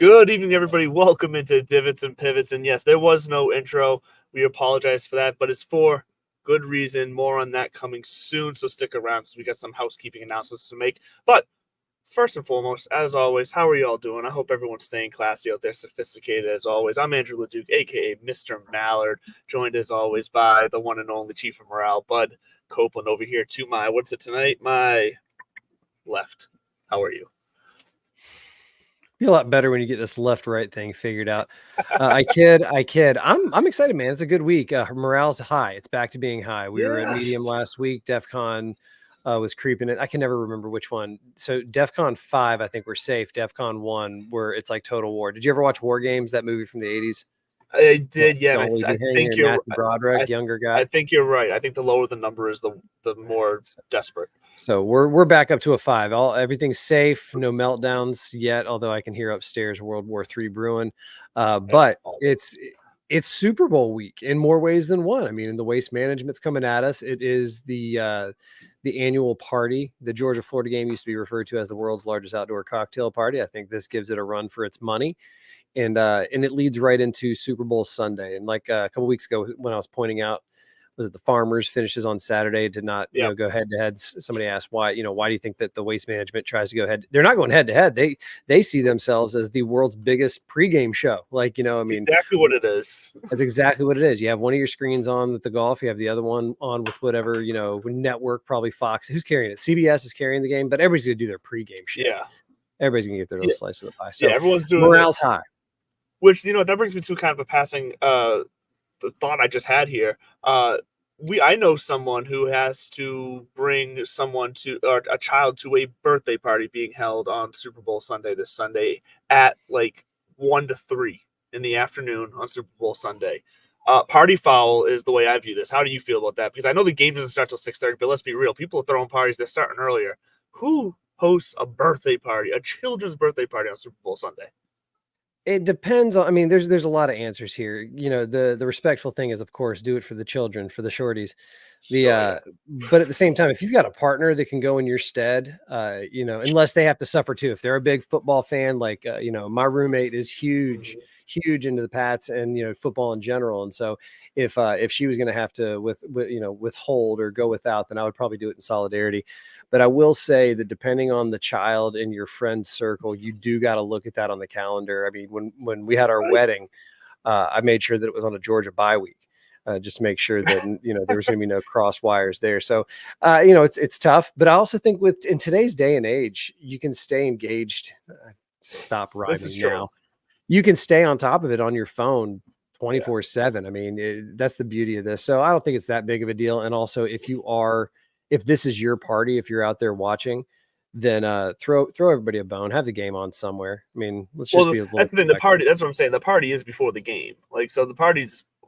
Good evening, everybody. Welcome into Divots and Pivots. And yes, there was no intro. We apologize for that, but it's for good reason. More on that coming soon, so stick around because we got some housekeeping announcements to make. But first and foremost, as always, how are you all doing? I hope everyone's staying classy out there, sophisticated as always. I'm Andrew LeDuc, a.k.a. Mr. Mallard, joined as always by the one and only Chief of Morale, Bud Copeland, over here to my, what's it tonight? My left. How are you? Feel a lot better when you get this left-right thing figured out. I kid. I'm excited, man. It's a good week. Morale's high. It's back to being high. We were at medium last week. DEF CON was creeping in. I can never remember which one. So DEF CON 5, I think we're safe. DEF CON 1, where it's like total war. Did you ever watch War Games, that movie from the 80s? I did, yeah. I think you're Matthew Broderick, younger guy. I think you're right. I think the lower the number is the more desperate. So we're back up to a 5. Everything's safe, no meltdowns yet. Although I can hear upstairs World War III brewing. But it's Super Bowl week in more ways than one. I mean, the waste management's coming at us. It is the annual party. The Georgia-Florida game used to be referred to as the world's largest outdoor cocktail party. I think this gives it a run for its money. And it leads right into Super Bowl Sunday. And like a couple weeks ago, when I was pointing out, was it the Farmers finishes on Saturday, did not go head to head. Somebody asked why do you think that the waste management tries to go head? They're not going head to head. They see themselves as the world's biggest pregame show. Like, exactly what it is. That's exactly what it is. You have one of your screens on with the golf. You have the other one on with whatever, network, probably Fox. Who's carrying it? CBS is carrying the game, but everybody's going to do their pregame show. Yeah. Everybody's going to get their little slice of the pie. So everyone's doing morale's high. Which, that brings me to kind of a passing the thought I just had here. I know someone who has to bring a child to a birthday party being held on Super Bowl Sunday this Sunday at like 1 to 3 in the afternoon on Super Bowl Sunday. Party foul is the way I view this. How do you feel about that? Because I know the game doesn't start till 6:30, but let's be real. People are throwing parties. They're starting earlier. Who hosts a birthday party, a children's birthday party on Super Bowl Sunday? It depends on, there's a lot of answers here. The respectful thing is, of course, do it for the children, for the shorties. But at the same time, if you've got a partner that can go in your stead, unless they have to suffer too. If they're a big football fan, like, my roommate is huge into the Pats and, football in general. And so if she was going to have to withhold or go without, then I would probably do it in solidarity. But I will say that depending on the child in your friend circle, you do got to look at that on the calendar. I mean, when we had our wedding, I made sure that it was on a Georgia bye week, just to make sure that, there was going to be no cross wires there. So, it's tough, but I also think in today's day and age, you can stay engaged. Stop writing now. You can stay on top of it on your phone 24/7. I mean, that's the beauty of this. So I don't think it's that big of a deal. And also, if this is your party, if you're out there watching, then throw everybody a bone. Have the game on somewhere. I mean, let's just be a little. That's the thing. The party. That's what I'm saying. The party is before the game. Like, so the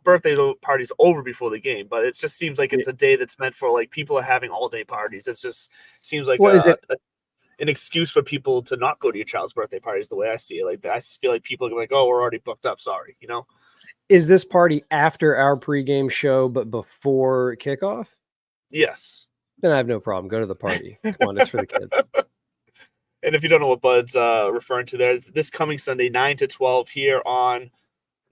birthday party's over before the game, but it just seems like it's a day that's meant for like people are having all day parties. It just seems like an excuse for people to not go to your child's birthday parties. The way I see it, like I feel like people are like, "Oh, we're already booked up." Sorry, Is this party after our pregame show, but before kickoff? Yes. Then I have no problem. Go to the party. Come on, it's for the kids. And if you don't know what Bud's referring to there, this coming Sunday, 9 to 12 here on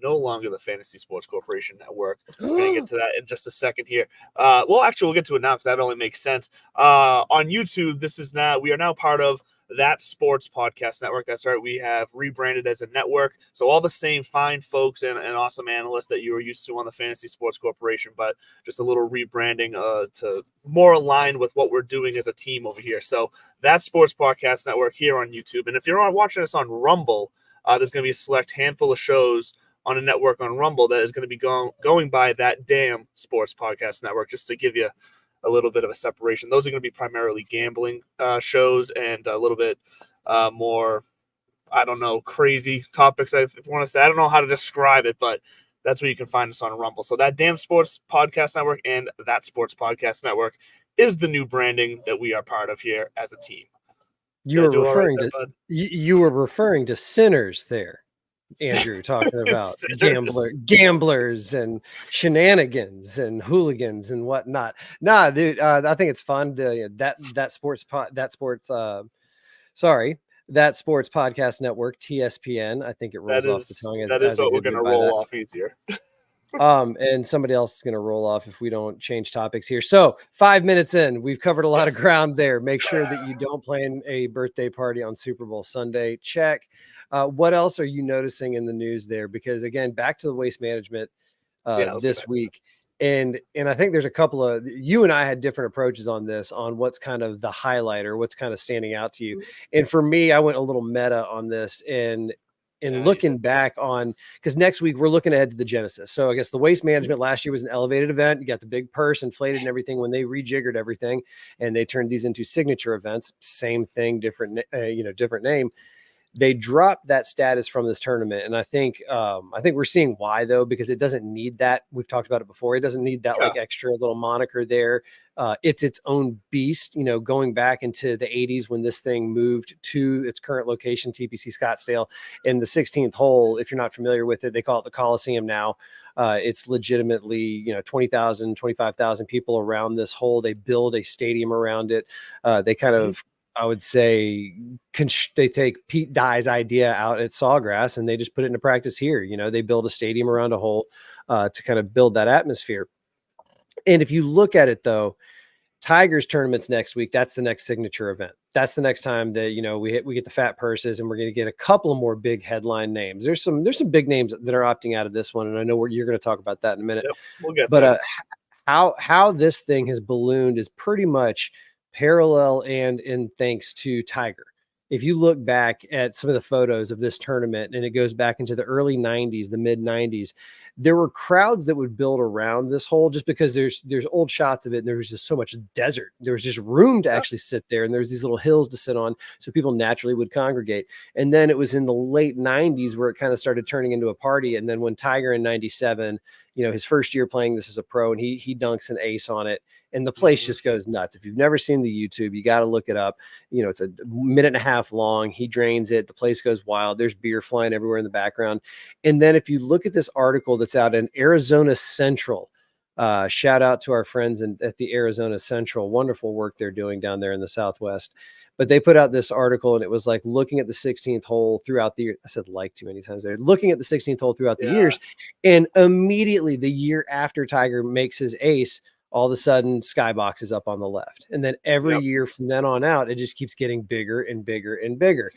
no longer the Fantasy Sports Corporation Network. We're going to get to that in just a second here. Well, actually, we'll get to it now because that only makes sense. On YouTube, we are now part of That Sports Podcast Network. That's right. We have rebranded as a network. So all the same fine folks and awesome analysts that you were used to on the Fantasy Sports Corporation, but just a little rebranding to more align with what we're doing as a team over here. So That Sports Podcast Network here on YouTube. And if you're watching us on Rumble, there's going to be a select handful of shows on a network on Rumble that is going to be going by That Damn Sports Podcast Network, just to give you a little bit of a separation. Those are going to be primarily gambling shows and a little bit more, I don't know, crazy topics. If you want to say, I don't know how to describe it, but that's where you can find us on Rumble. So That Damn Sports Podcast Network and That Sports Podcast Network is the new branding that we are part of here as a team. You were referring to sinners there, Andrew, talking about gamblers and shenanigans and hooligans and whatnot. Nah, dude, I think it's fun to that sports. That Sports Podcast Network, TSPN. I think it rolls off the tongue that as is what we're going exhibited to by roll that. off easier. And somebody else is going to roll off if we don't change topics here. So 5 minutes in, we've covered a lot of ground there. Make sure that you don't plan a birthday party on Super Bowl Sunday. Check. What else are you noticing in the news there? Because again, back to the waste management this week. And I think there's a couple of, you and I had different approaches on this, on what's kind of the highlight or what's kind of standing out to you. And for me, I went a little meta on this and looking back on, because next week we're looking ahead to the Genesis. So I guess the waste management last year was an elevated event. You got the big purse inflated and everything when they rejiggered everything and they turned these into signature events. Same thing, different, different name. They dropped that status from this tournament. And I think we're seeing why, though, because it doesn't need that. We've talked about it before. It doesn't need that like extra little moniker there. It's its own beast, going back into the 80s when this thing moved to its current location, TPC Scottsdale, in the 16th hole. If you're not familiar with it, they call it the Coliseum now. It's legitimately, 20,000, 25,000 people around this hole. They build a stadium around it. They kind of, I would say, they take Pete Dye's idea out at Sawgrass and they just put it into practice here. They build a stadium around a hole to kind of build that atmosphere. And if you look at it, though, Tigers tournaments next week, that's the next signature event. That's the next time that, we get the fat purses and we're going to get a couple of more big headline names. There's some big names that are opting out of this one. And I know you're going to talk about that in a minute. Yep, we'll get there. How this thing has ballooned is pretty much parallel and in thanks to Tiger. If you look back at some of the photos of this tournament, and it goes back into the early 90s, the mid 90s, there were crowds that would build around this hole just because there's old shots of it. And there was just so much desert. There was just room to actually sit there. And there's these little hills to sit on. So people naturally would congregate. And then it was in the late 90s where it kind of started turning into a party. And then when Tiger in 97, his first year playing this as a pro, and he dunks an ace on it. And the place just goes nuts. If you've never seen the YouTube, you got to look it up. It's a minute and a half long. He drains it. The place goes wild. There's beer flying everywhere in the background. And then if you look at this article that's out in Arizona Central, shout out to our friends at the Arizona Central, wonderful work they're doing down there in the Southwest. But they put out this article and it was like looking at the 16th hole throughout the year. I said like too many times there. Looking at the 16th hole throughout the years. And immediately the year after Tiger makes his ace, all of a sudden Skybox is up on the left. And then every year from then on out, it just keeps getting bigger and bigger and bigger.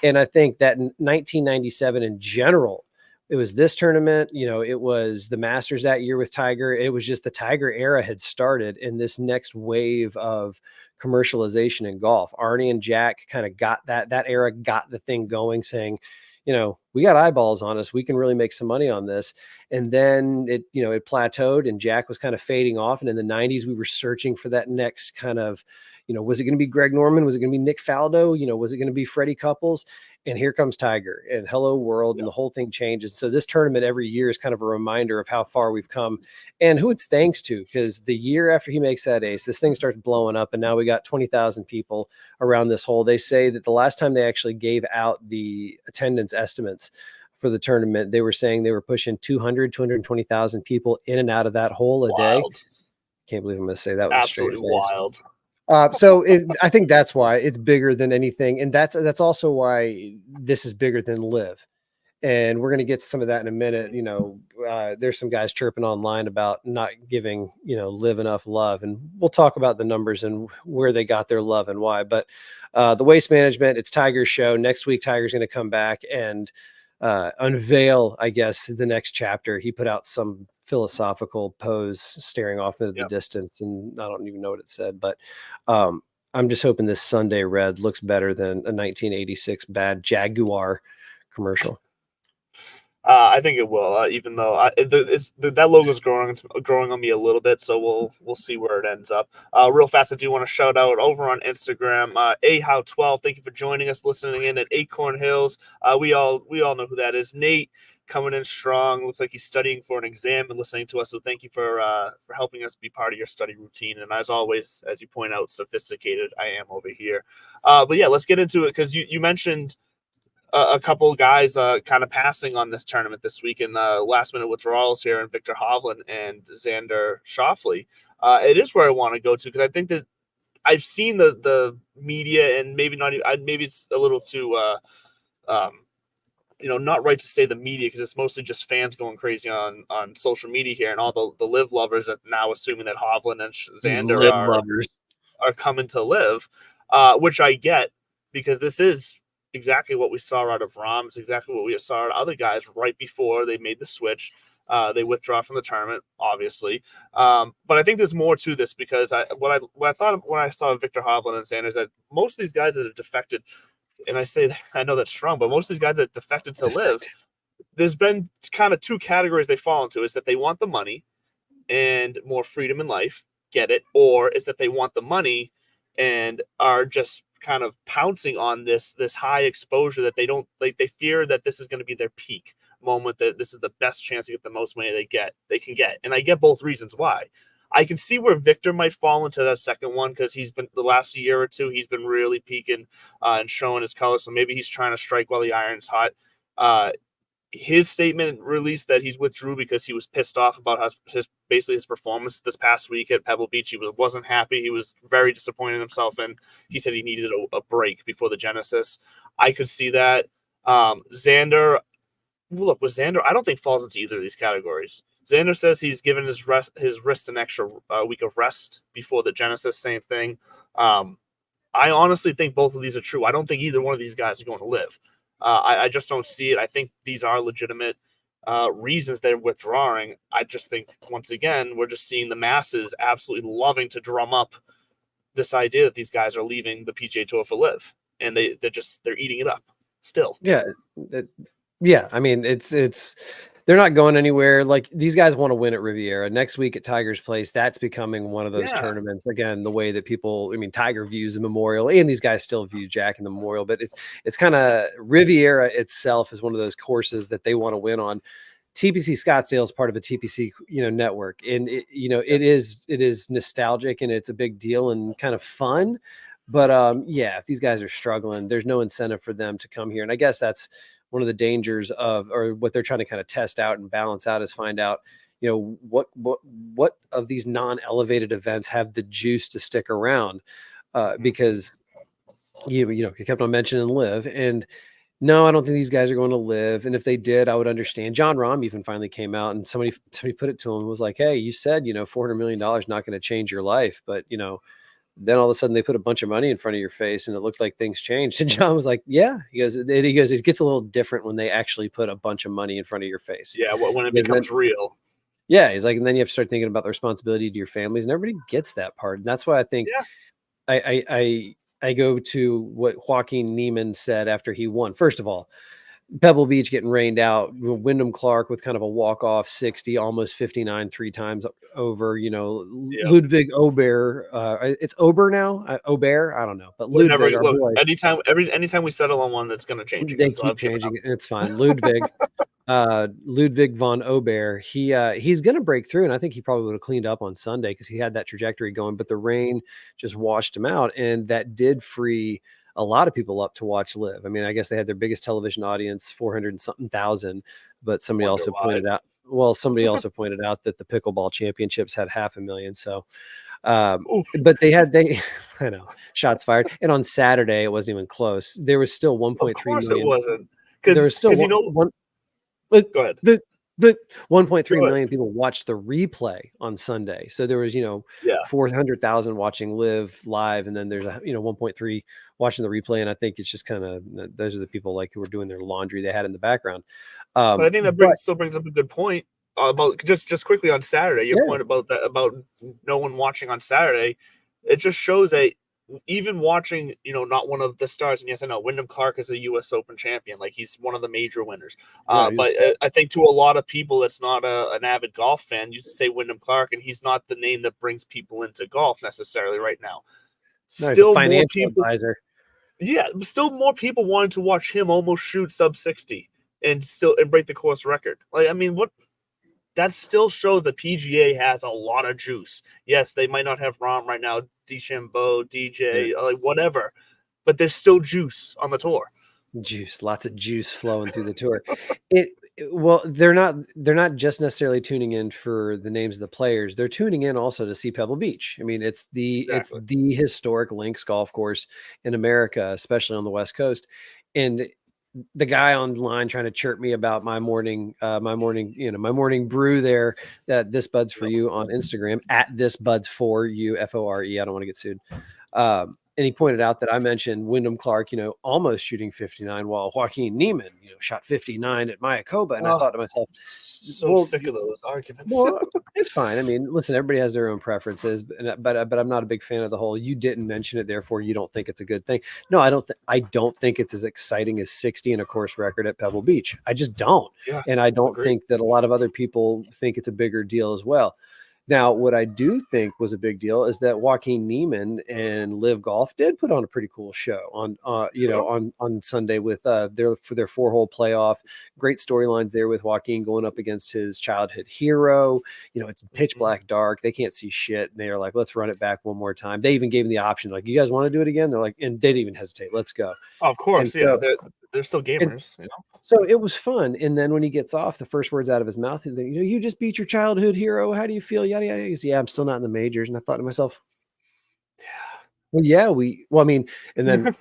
And I think that in 1997 in general, it was this tournament, it was the Masters that year with Tiger. It was just the Tiger era had started in this next wave of commercialization in golf. Arnie and Jack kind of got that era, got the thing going, saying, we got eyeballs on us. We can really make some money on this. And then it plateaued and Jack was kind of fading off. And in the 90s, we were searching for that next kind of, was it going to be Greg Norman? Was it going to be Nick Faldo? Was it going to be Freddie Couples? And here comes Tiger and hello world. And the whole thing changes. So this tournament every year is kind of a reminder of how far we've come and who it's thanks to, because the year after he makes that ace, this thing starts blowing up. And now we got 20,000 people around this hole. They say that the last time they actually gave out the attendance estimates for the tournament, they were saying they were pushing 220,000 people in and out of that hole a day. Can't believe I'm going to say that was absolutely wild. So I think that's why it's bigger than anything. And that's also why this is bigger than Live. And we're going to get to some of that in a minute. There's some guys chirping online about not giving, Live enough love. And we'll talk about the numbers and where they got their love and why. But the waste management, it's Tiger's show. Next week, Tiger's going to come back and unveil, I guess, the next chapter. He put out some philosophical pose staring off into the distance, and I don't even know what it said, but I'm just hoping this Sunday red looks better than a 1986 bad Jaguar commercial. I think it will, even though that logo is growing on me a little bit, so we'll see where it ends up. Real fast, I do want to shout out over on Instagram, Ahow12. Thank you for joining us, listening in at Acorn Hills. We all know who that is. Nate coming in strong. Looks like he's studying for an exam and listening to us. So thank you for helping us be part of your study routine. And as always, as you point out, sophisticated I am over here. But yeah, let's get into it because you mentioned a couple of guys kind of passing on this tournament this week in last minute withdrawals here, and Victor Hovland and Xander Schauffele. It is where I want to go to because I think that I've seen the media, and maybe not even, maybe it's a little too not right to say the media, because it's mostly just fans going crazy on social media here, and all the live lovers are now assuming that Hovland and These Xander lib lovers. are coming to live, which I get, because this is exactly what we saw out of Rahm. It's exactly what we saw out of other guys right before they made the switch. They withdraw from the tournament, obviously. But I think there's more to this, because what I thought when I saw Victor Hovland and Sanders, that most of these guys that have defected, and I say that, I know that's strong, but most of these guys that defected to live, there's been kind of two categories they fall into: is that they want the money and more freedom in life, get it, or is that they want the money and are just kind of pouncing on this high exposure, that they don't like, they fear that this is going to be their peak moment, that this is the best chance to get the most money they can get. And I get both reasons why. I can see where Victor might fall into that second one, because he's been, the last year or two, he's been really peaking and showing his colors. So maybe he's trying to strike while the iron's hot. His statement released that he's withdrew because he was pissed off about his basically his performance this past week at Pebble Beach. He wasn't happy. He was very disappointed in himself, and he said he needed a break before the Genesis. I could see that. Xander, look, with Xander, I don't think falls into either of these categories. Xander says he's given his wrist an extra week of rest before the Genesis. Same thing. I honestly think both of these are true. I don't think either one of these guys are going to live. I just don't see it. I think these are legitimate reasons they're withdrawing. I just think, once again, we're just seeing the masses absolutely loving to drum up this idea that these guys are leaving the PGA Tour for live, and they're eating it up still. Yeah. Yeah. I mean, it's they're not going anywhere. Like, these guys want to win at Riviera. Next week at Tiger's Place, that's becoming one of those tournaments. Again, the way that people, I mean, Tiger views the Memorial, and these guys still view Jack in the Memorial, but it's kind of, Riviera itself is one of those courses that they want to win on. TPC Scottsdale is part of a TPC, network, and it is nostalgic, and it's a big deal and kind of fun. But yeah, if these guys are struggling, there's no incentive for them to come here. And I guess that's one of the dangers of, or what they're trying to kind of test out and balance out, is find out, what of these non-elevated events have the juice to stick around, because you kept on mentioning live, and no, I don't think these guys are going to live. And if they did, I would understand. John Rahm even finally came out, and somebody put it to him, was like, hey, you said, $400 million not going to change your life, but then all of a sudden they put a bunch of money in front of your face and it looked like things changed. And John was like, yeah, he goes, it gets a little different when they actually put a bunch of money in front of your face. Yeah. When it becomes real. Yeah. He's like, and then you have to start thinking about the responsibility to your families, and everybody gets that part. And that's why I think I go to what Joaquin Neiman said after he won. First of all, Pebble Beach getting rained out, Wyndham Clark with kind of a walk-off 60, almost 59 3 times over, Ludwig Ober. It's Ober now? Ober? I don't know. But Ludwig, our boy. Anytime we settle on one, that's going to change again. They keep changing it. It's fine. Ludwig von Ober, he's going to break through, and I think he probably would have cleaned up on Sunday because he had that trajectory going, but the rain just washed him out, and that did free a lot of people up to watch live. I mean, I guess they had their biggest television audience, 400 and something thousand, but somebody also pointed out that the pickleball championships had 500,000. So, but I know, shots fired. And on Saturday, it wasn't even close. There was still 1.3 million. It wasn't. There was still go ahead. The 1.3 million people watched the replay on Sunday. So there was, 400,000 watching live. And then there's 1.3 watching the replay. And I think it's just kind of, those are the people like who were doing their laundry they had in the background. But I think that still brings up a good point about just quickly on Saturday, your point about no one watching on Saturday. It just shows that even watching, not one of the stars, and yes, I know Wyndham Clark is a U.S. Open champion, like he's one of the major winners. But I think to a lot of people that's not an avid golf fan, you say Wyndham Clark, and he's not the name that brings people into golf necessarily right now. Still more people, advisor. Yeah, still more people wanting to watch him almost shoot sub 60 and break the course record. Like, I mean, that still shows the PGA has a lot of juice. Yes, they might not have Rahm right now, DeChambeau, DJ, like whatever, but there's still juice on the tour. Lots of juice flowing through the tour. Well, they're not just necessarily tuning in for the names of the players. They're tuning in also to see Pebble Beach. I mean, it's Exactly. the historic links golf course in America, especially on the West Coast. And the guy online trying to chirp me about my morning, my morning brew there, that this buds for Yep. you on Instagram at this buds for you, FORE. I don't want to get sued. And he pointed out that I mentioned Wyndham Clark, almost shooting 59 while Joaquin Neiman, shot 59 at Mayakoba. And I Oh, thought to myself, so well, sick of those arguments. well, it's fine. I mean, listen, everybody has their own preferences, but I'm not a big fan of the whole "you didn't mention it, therefore you don't think it's a good thing." No, I don't think it's as exciting as 60 and a course record at Pebble Beach. I just don't, Yeah, and I don't agreed. think that a lot of other people think it's a bigger deal as well. Now, what I do think was a big deal is that Joaquin Neiman and Live Golf did put on a pretty cool show on, Sure. on Sunday with their 4-hole playoff. Great storylines there with Joaquin going up against his childhood hero. It's pitch Mhm. black dark. They can't see shit. And they are like, let's run it back one more time. They even gave him the option, like, you guys want to do it again? They're like, and they didn't even hesitate. Let's go. Oh, of course, And yeah. so, They're still and gamers, so it was fun. And then when he gets off, the first words out of his mouth, you just beat your childhood hero. How do you feel? Yada, yada. He goes, yeah, I'm still not in the majors. And I thought to myself, well, yeah, I mean, and then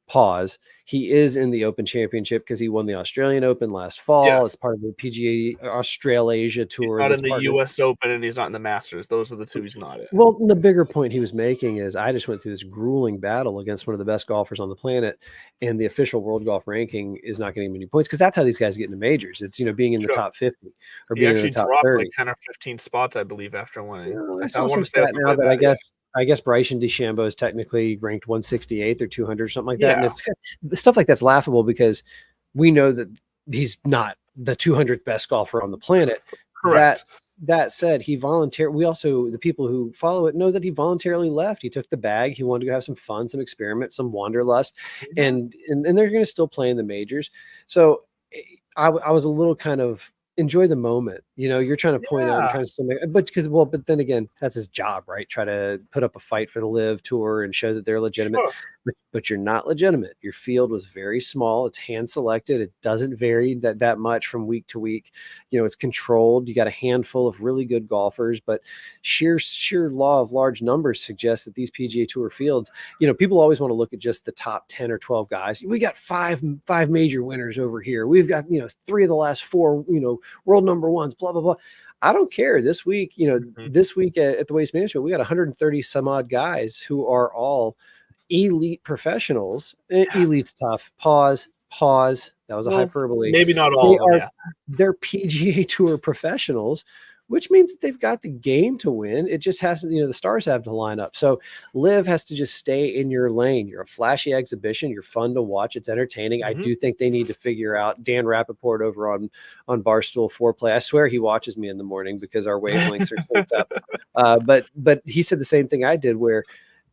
pause. He is in the Open Championship because he won the Australian Open last fall. It's Yes. part of the PGA Australasia He's tour. not in That's the part of US Open and he's not in the Masters. Those are the two he's not in. Well, the bigger point he was making is I just went through this grueling battle against one of the best golfers on the planet, and the official world golf ranking is not getting many points because that's how these guys get into majors. It's being in the Sure. top 50 or He being in the actually top dropped 30. like 10 or 15 spots, I believe, after winning. I I saw wanna some say stat something now like that that, yeah. I guess Bryson DeChambeau is technically ranked 168th or 200 or something like that. And Yeah, it's stuff like that's laughable because we know that he's not the 200th best golfer on the planet. correct. That said, the people who follow it know that he voluntarily left. He took the bag. He wanted to go have some fun, some experiment, some wanderlust, Mhm. and they're going to still play in the majors. So I was a little kind of enjoy the moment. You're trying to point out and Yeah, trying to still make, but then again, that's his job, right? Try to put up a fight for the Live Tour and show that they're legitimate. sure. But you're not legitimate. Your field was very small. It's hand selected. It doesn't vary that much from week to week. It's controlled. You got a handful of really good golfers, but sheer law of large numbers suggests that these PGA Tour fields, people always want to look at just the top 10 or 12 guys. We got five major winners over here. We've got, 3 of the last 4, world number ones, blah, blah, blah. I don't care. This week, Mhm. at the Waste Management, we got 130 some odd guys who are all elite professionals. Yeah. Elite's tough. Pause. That was a Well, hyperbole. maybe not all of them, yeah. They're PGA Tour professionals, which means that they've got the game to win. It just has to, the stars have to line up. So Live has to just stay in your lane. You're a flashy exhibition. You're fun to watch. It's entertaining. I Mhm. do think they need to figure out Dan Rappaport over on Barstool Foreplay. I swear he watches me in the morning because our wavelengths are synced up. But he said the same thing I did, where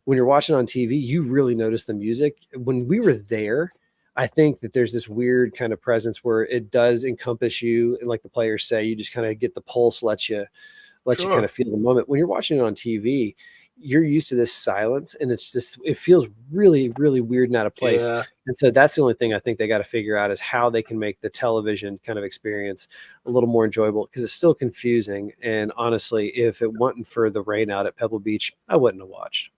when you're watching on TV, you really notice the music. When we were there, I think that there's this weird kind of presence where it does encompass you. And like the players say, you just kind of get the pulse, let you kind Sure. of feel the moment. When you're watching it on TV, you're used to this silence, and it feels really, really weird and out of place. Yeah. And so that's the only thing I think they got to figure out is how they can make the television kind of experience a little more enjoyable, because it's still confusing. And honestly, if it wasn't for the rain out at Pebble Beach, I wouldn't have watched.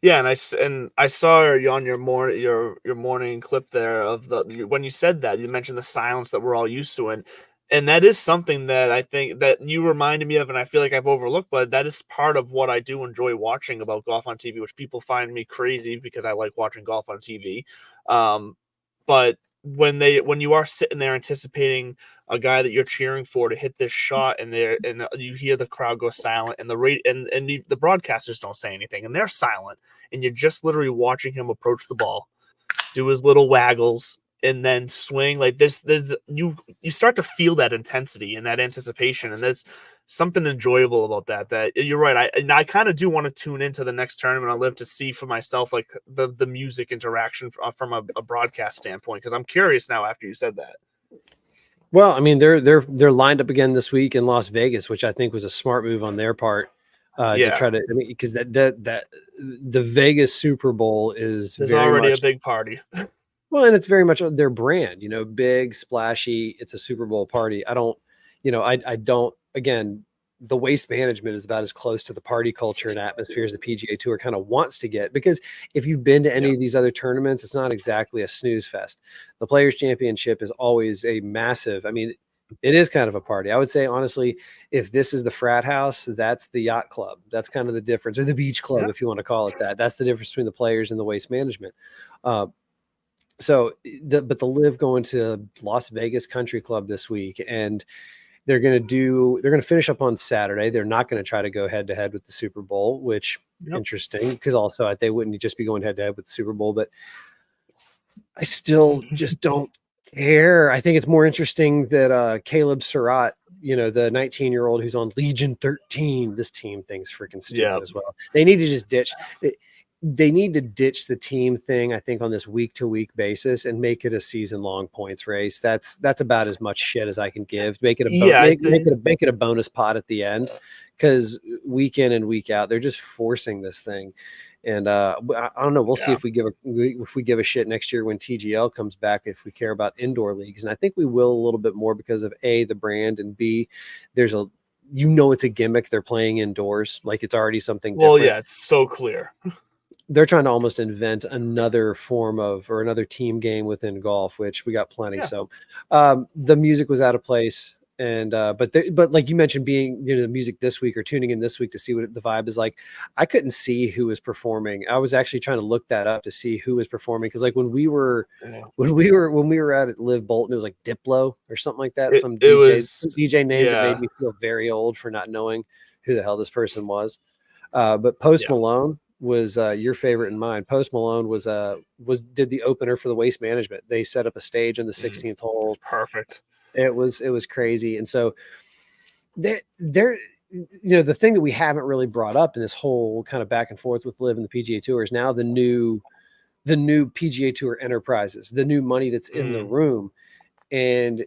Yeah, and I saw you on your morning clip there of when you said that, you mentioned the silence that we're all used to, and that is something that I think that you reminded me of, and I feel like I've overlooked, but that is part of what I do enjoy watching about golf on TV, which people find me crazy because I like watching golf on TV. But when you are sitting there anticipating a guy that you're cheering for to hit this shot, and you hear the crowd go silent, and the broadcasters don't say anything, and they're silent, and you're just literally watching him approach the ball, do his little waggles, and then swing. Like there's you start to feel that intensity and that anticipation, and there's something enjoyable about that. That you're right. I kind of do want to tune into the next tournament I live to see for myself, like the music interaction from a broadcast standpoint, because I'm curious now after you said that. Well, I mean, they're lined up again this week in Las Vegas, which I think was a smart move on their part, to Yeah, try to. I mean, because that the Vegas Super Bowl is there's very already a much big party. Well, and it's very much their brand, big, splashy. It's a Super Bowl party. I don't, again, the waste management is about as close to the party culture and atmosphere as the PGA Tour kind of wants to get, because if you've been to any of these other tournaments, it's not exactly a snooze fest. The Players Championship is always a massive, it is kind of a party. I would say, honestly, if this is the frat house, that's the yacht club. That's kind of the difference, or the beach club, if you want to call it that. That's the difference between the Players and the waste management. But the Live going to Las Vegas Country Club this week, and they're going to finish up on Saturday. They're not going to try to go head to head with the Super Bowl, which interesting, because also they wouldn't just be going head to head with the Super Bowl, but I still just don't care. I think it's more interesting that Caleb Surratt, the 19-year-old who's on Legion 13, this team thing's freaking stupid as well. They need to just ditch it. They need to ditch the team thing, I think, on this week-to-week basis and make it a season-long points race. That's about as much shit as I can give. Make it make it a bonus pot at the end, because week in and week out, they're just forcing this thing. And I don't know. We'll see if we give a shit next year when TGL comes back, if we care about indoor leagues. And I think we will a little bit more because of A, the brand, and B, there's it's a gimmick. They're playing indoors, like it's already something different. Well, yeah, it's so clear. They're trying to almost invent another form of, or another team game within golf, which we got plenty. So the music was out of place. And but like you mentioned, being the music this week, or tuning in this week to see what the vibe is like, I couldn't see who was performing. I was actually trying to look that up to see who was performing, because like when we were at Live Bolton, it was like Diplo or something like that. Some DJ name that made me feel very old for not knowing who the hell this person was. But Post Malone was your favorite and mine. Post Malone did the opener for the Waste Management. They set up a stage on the 16th hole. It's perfect. It was crazy. And so they're the thing that we haven't really brought up in this whole kind of back and forth with Live and the PGA Tour is now the new PGA Tour enterprises, the new money that's in the room. And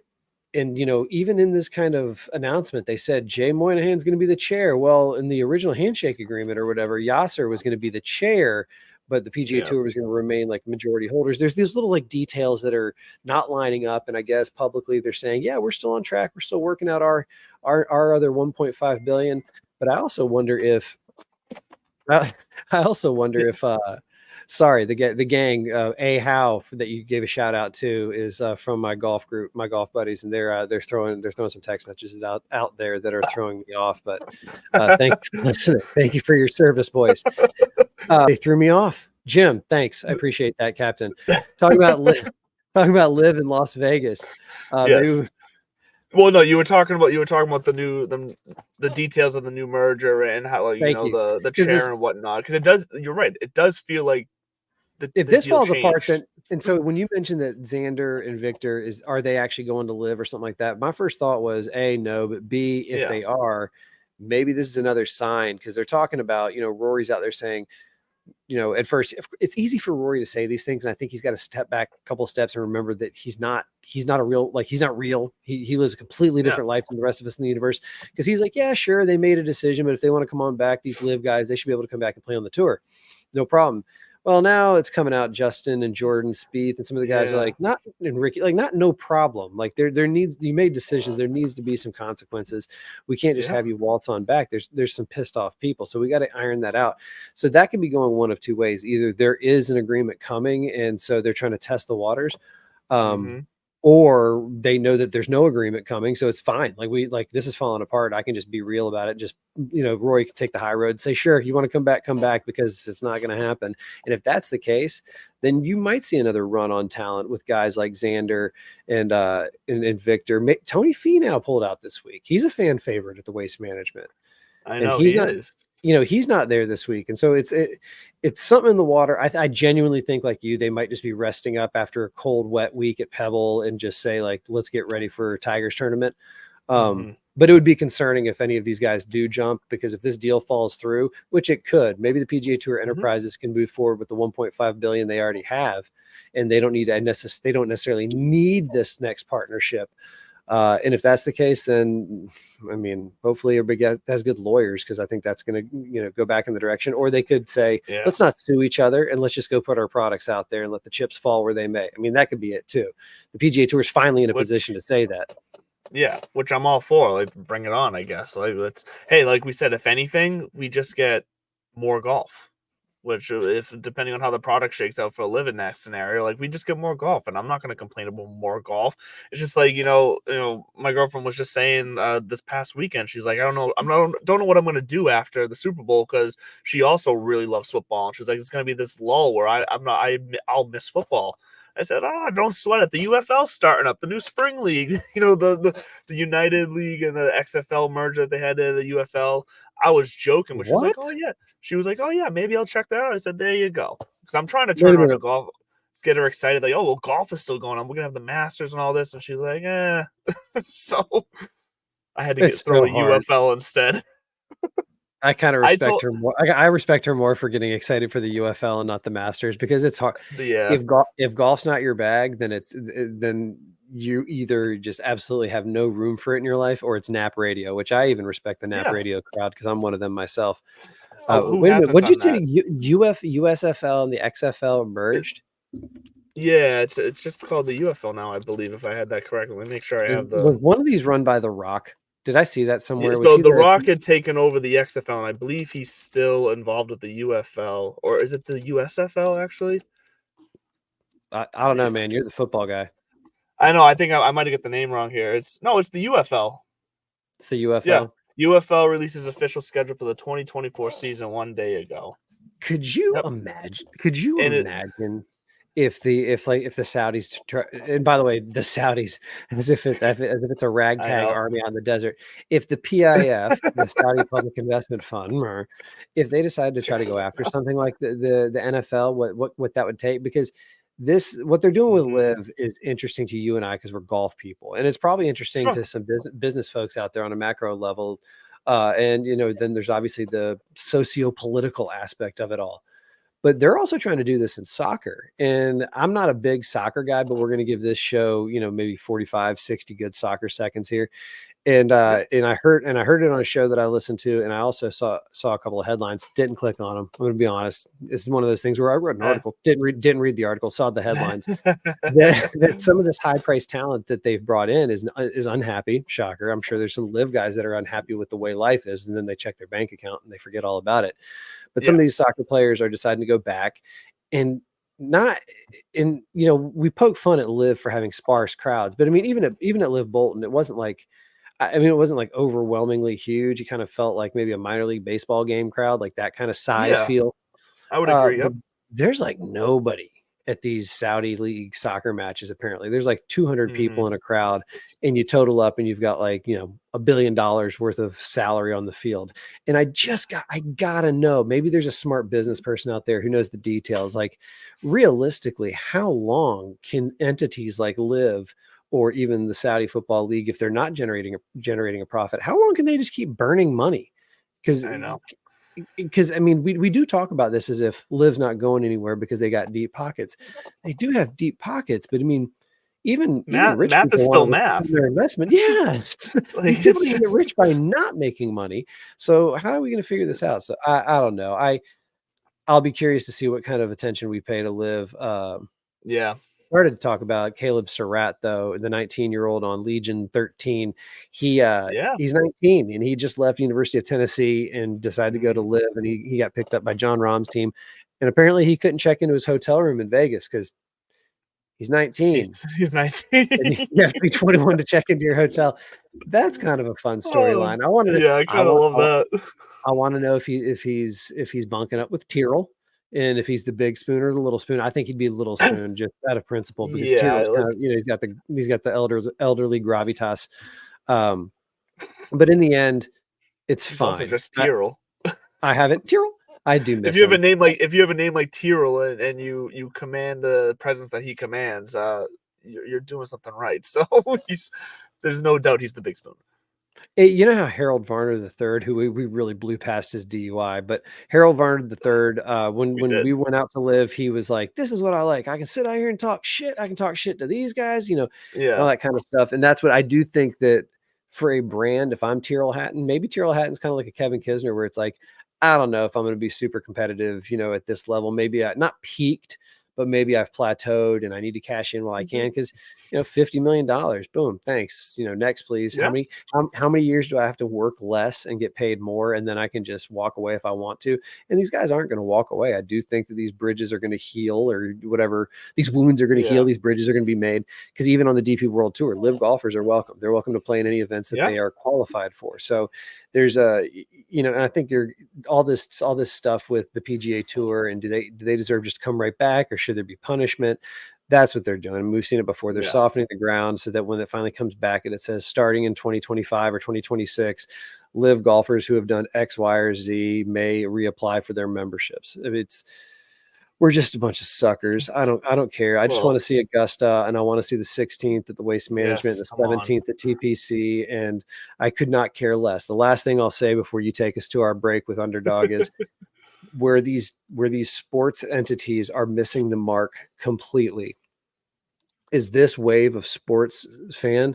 even in this kind of announcement, they said Jay Moynihan's going to be the chair. Well, in the original handshake agreement or whatever, Yasser was going to be the chair, but the PGA Tour was going to remain like majority holders. There's these little like details that are not lining up. And I guess publicly they're saying, yeah, we're still on track. We're still working out our other 1.5 billion. But I also wonder if, sorry, the gang, How that you gave a shout out to is from my golf group, my golf buddies, and they're throwing some text messages out there that are throwing me off. But thank you for your service, boys. They threw me off. Jim, thanks. I appreciate that, Captain. Talking about Live in Las Vegas. Yes. Well, no, you were talking about the details of the new merger and how the chair and whatnot. Because you're right. It does feel like if this falls apart, then, and so when you mentioned that Xander and Victor are they actually going to Live or something like that? My first thought was A, no, but B, if they are, maybe this is another sign, because they're talking about, Rory's out there saying, at first it's easy for Rory to say these things. And I think he's got to step back a couple of steps and remember that he's not real. He lives a completely different life than the rest of us in the universe. Because he's like, yeah, sure, they made a decision, but if they want to come on back, these Live guys, they should be able to come back and play on the tour. No problem. Well, now it's coming out, Justin and Jordan Spieth and some of the guys are like, not and Ricky, like not no problem. Like you made decisions. There needs to be some consequences. We can't just have you waltz on back. There's some pissed off people. So we got to iron that out. So that can be going one of two ways. Either there is an agreement coming, and so they're trying to test the waters. Or they know that there's no agreement coming, so it's fine. Like this is falling apart. I can just be real about it. Just Rory can take the high road and say, sure, you want to come back, because it's not going to happen. And if that's the case, then you might see another run on talent with guys like Xander and Victor. Tony Finau pulled out this week. He's a fan favorite at the Waste Management. I know he is. He's not there this week. And so it's something in the water. I genuinely think, like you, they might just be resting up after a cold, wet week at Pebble and just say, like, let's get ready for Tiger's tournament. But it would be concerning if any of these guys do jump, because if this deal falls through, which it could, maybe the PGA Tour enterprises can move forward with the 1.5 billion they already have, and they don't necessarily need this next partnership. And if that's the case, then I mean, hopefully everybody has good lawyers, because I think that's going to go back in the direction. Or they could say, Yeah. let's not sue each other and let's just go put our products out there and let the chips fall where they may. I mean, that could be it too. The PGA Tour is finally in a position to say that. Yeah, which I'm all for. Like, bring it on, I guess. Like, hey, like we said, if anything, we just get more golf. Which, if depending on how the product shakes out for a live in that scenario, like we just get more golf, and I'm not going to complain about more golf. It's just like my girlfriend was just saying this past weekend. She's like, don't know what I'm going to do after the Super Bowl, because she also really loves football, and she's like, it's going to be this lull where I'll miss football. I said, don't sweat it. The UFL's starting up, the new spring league, the United League and the XFL merge that they had to the UFL. I was joking, but she was like, oh yeah. She was like, oh yeah, maybe I'll check that out. I said, there you go. Because I'm trying to turn her on to golf, get her excited. Like, oh, well, golf is still going on. We're going to have the Masters and all this. And she's like, So I had to throw a UFL instead. I kind of respect her more. I respect her more for getting excited for the UFL and not the Masters, because it's hard. Yeah. If golf's not your bag, then you either just absolutely have no room for it in your life, or it's nap radio, which I even respect the nap radio crowd, because I'm one of them myself. What'd you say? USFL and the XFL merged? Yeah, it's just called the UFL now, I believe, if I had that correct. Let me make sure I have Was one of these run by The Rock? Did I see that somewhere? Yeah, so The Rock had taken over the XFL, and I believe he's still involved with the UFL, or is it the USFL actually? I don't know, man. You're the football guy. I know. I think I might have got the name wrong here. It's the UFL. It's the UFL. Yeah. UFL releases official schedule for the 2024 season 1 day ago. Could you imagine? If the Saudis and by the way, the Saudis, as if it's a ragtag army on the desert. If the PIF, the Saudi Public Investment Fund, if they decided to try to go after something like the NFL, what that would take, because what they're doing with Live is interesting to you and I, because we're golf people, and it's probably interesting to some business folks out there on a macro level. And then there's obviously the socio-political aspect of it all. But they're also trying to do this in soccer. And I'm not a big soccer guy, but we're going to give this show, maybe 45, 60 good soccer seconds here. And I heard it on a show that I listened to, and I also saw a couple of headlines. Didn't click on them. I'm going to be honest. This is one of those things where I read an article, didn't read the article, saw the headlines. that some of this high priced talent that they've brought in is unhappy. Shocker. I'm sure there's some live guys that are unhappy with the way life is, and then they check their bank account and they forget all about it. But some of these soccer players are deciding to go back, and we poke fun at Live for having sparse crowds, but I mean, even at Live Bolton, it wasn't like overwhelmingly huge. You kind of felt like maybe a minor league baseball game crowd, like that kind of size feel. I would agree. But there's like nobody at these Saudi league soccer matches. Apparently there's like 200 people in a crowd, and you total up and you've got like, $1 billion worth of salary on the field. And I gotta know, maybe there's a smart business person out there who knows the details. Like, realistically, how long can entities like Live or even the Saudi Football League, if they're not generating a profit, how long can they just keep burning money? Because I know. Because I mean, we do talk about this as if Live's not going anywhere because they got deep pockets. They do have deep pockets, but I mean, even rich math is still math. Their investment, these people get rich by not making money. So how are we going to figure this out? So I don't know. I'll be curious to see what kind of attention we pay to Live. Started to talk about Caleb Surratt, though, the 19-year-old on Legion 13. He's 19, and he just left University of Tennessee and decided to go to Live, and he got picked up by John Rahm's team. And apparently he couldn't check into his hotel room in Vegas because he's 19. He's 19. And you have to be 21 to check into your hotel. That's kind of a fun storyline. I kind of love that. I want to know if he's bunking up with Tyrrell. And if he's the big spoon or the little spoon, I think he'd be a little spoon just out of principle, because Tyrrell's kind of, he's got the elderly gravitas. But in the end, it's fine. Also just Tyrrell. I haven't Tyrrell. I do miss if you have a name like Tyrrell and you command the presence that he commands, you're doing something right. So there's no doubt he's the big spoon. You know how Harold Varner III, who we really blew past his DUI, but Harold Varner III, We when did. we went out to live, he was like, "This is what I like. I can sit out here and talk shit. I can talk shit to these guys, and all Yeah. that kind of stuff." And that's what I do think that for a brand, if I'm Tyrrell Hatton, maybe Tyrrell Hatton's kind of like a Kevin Kisner, where it's like, I don't know if I'm going to be super competitive, at this level. Maybe I not peaked, but maybe I've plateaued and I need to cash in while I can because $50 million. Boom. Thanks. Next, please. Yeah. How many years do I have to work less and get paid more? And then I can just walk away if I want to. And these guys aren't going to walk away. I do think that these bridges are going to heal, or whatever. These wounds are going to heal. These bridges are going to be made, because even on the DP World Tour, live golfers are welcome. They're welcome to play in any events that they are qualified for. So there's and I think all this stuff with the PGA Tour, and do they deserve just to come right back, or should there be punishment? That's what they're doing. We've seen it before. They're softening the ground so that when it finally comes back and it says starting in 2025 or 2026, live golfers who have done X, Y, or Z may reapply for their memberships. We're just a bunch of suckers. I don't care. I just want to see Augusta, and I want to see the 16th at the Waste Management, the 17th at TPC, and I could not care less. The last thing I'll say before you take us to our break with Underdog is where these sports entities are missing the mark completely is this wave of sports fan.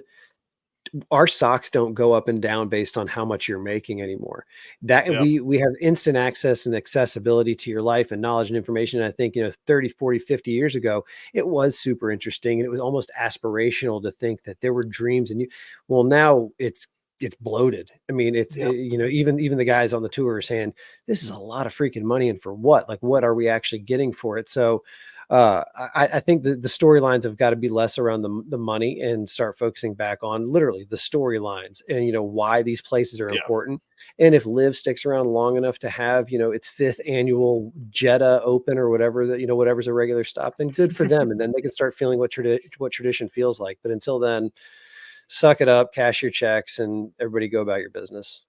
Our socks don't go up and down based on how much you're making anymore. We have instant access and accessibility to your life and knowledge and information. And I think, 30, 40, 50 years ago, it was super interesting. And it was almost aspirational to think that there were dreams. And now it's bloated. I mean, even the guys on the tour are saying, this is a lot of freaking money. And for what? Like, what are we actually getting for it? So I think the storylines have got to be less around the money and start focusing back on literally the storylines and, why these places are important. And if Live sticks around long enough to have, its 5th annual Jeddah Open or whatever whatever's a regular stop, then good for them. And then they can start feeling what tradition feels like. But until then, suck it up, cash your checks, and everybody go about your business.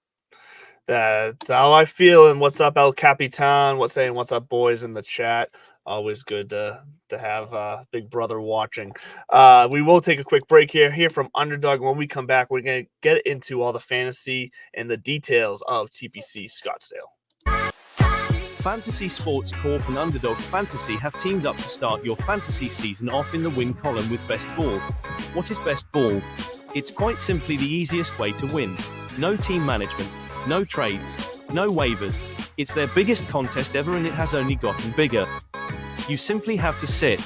That's how I feel. And what's up, El Capitan? What's up, boys, in the chat? Always good to have Big Brother watching. We will take a quick break here from Underdog. When we come back, we're going to get into all the fantasy and the details of TPC Scottsdale. Fantasy Sports Corp and Underdog Fantasy have teamed up to start your fantasy season off in the win column with Best Ball. What is Best Ball? It's quite simply the easiest way to win. No team management, no trades, no waivers. It's their biggest contest ever, and it has only gotten bigger. You simply have to sit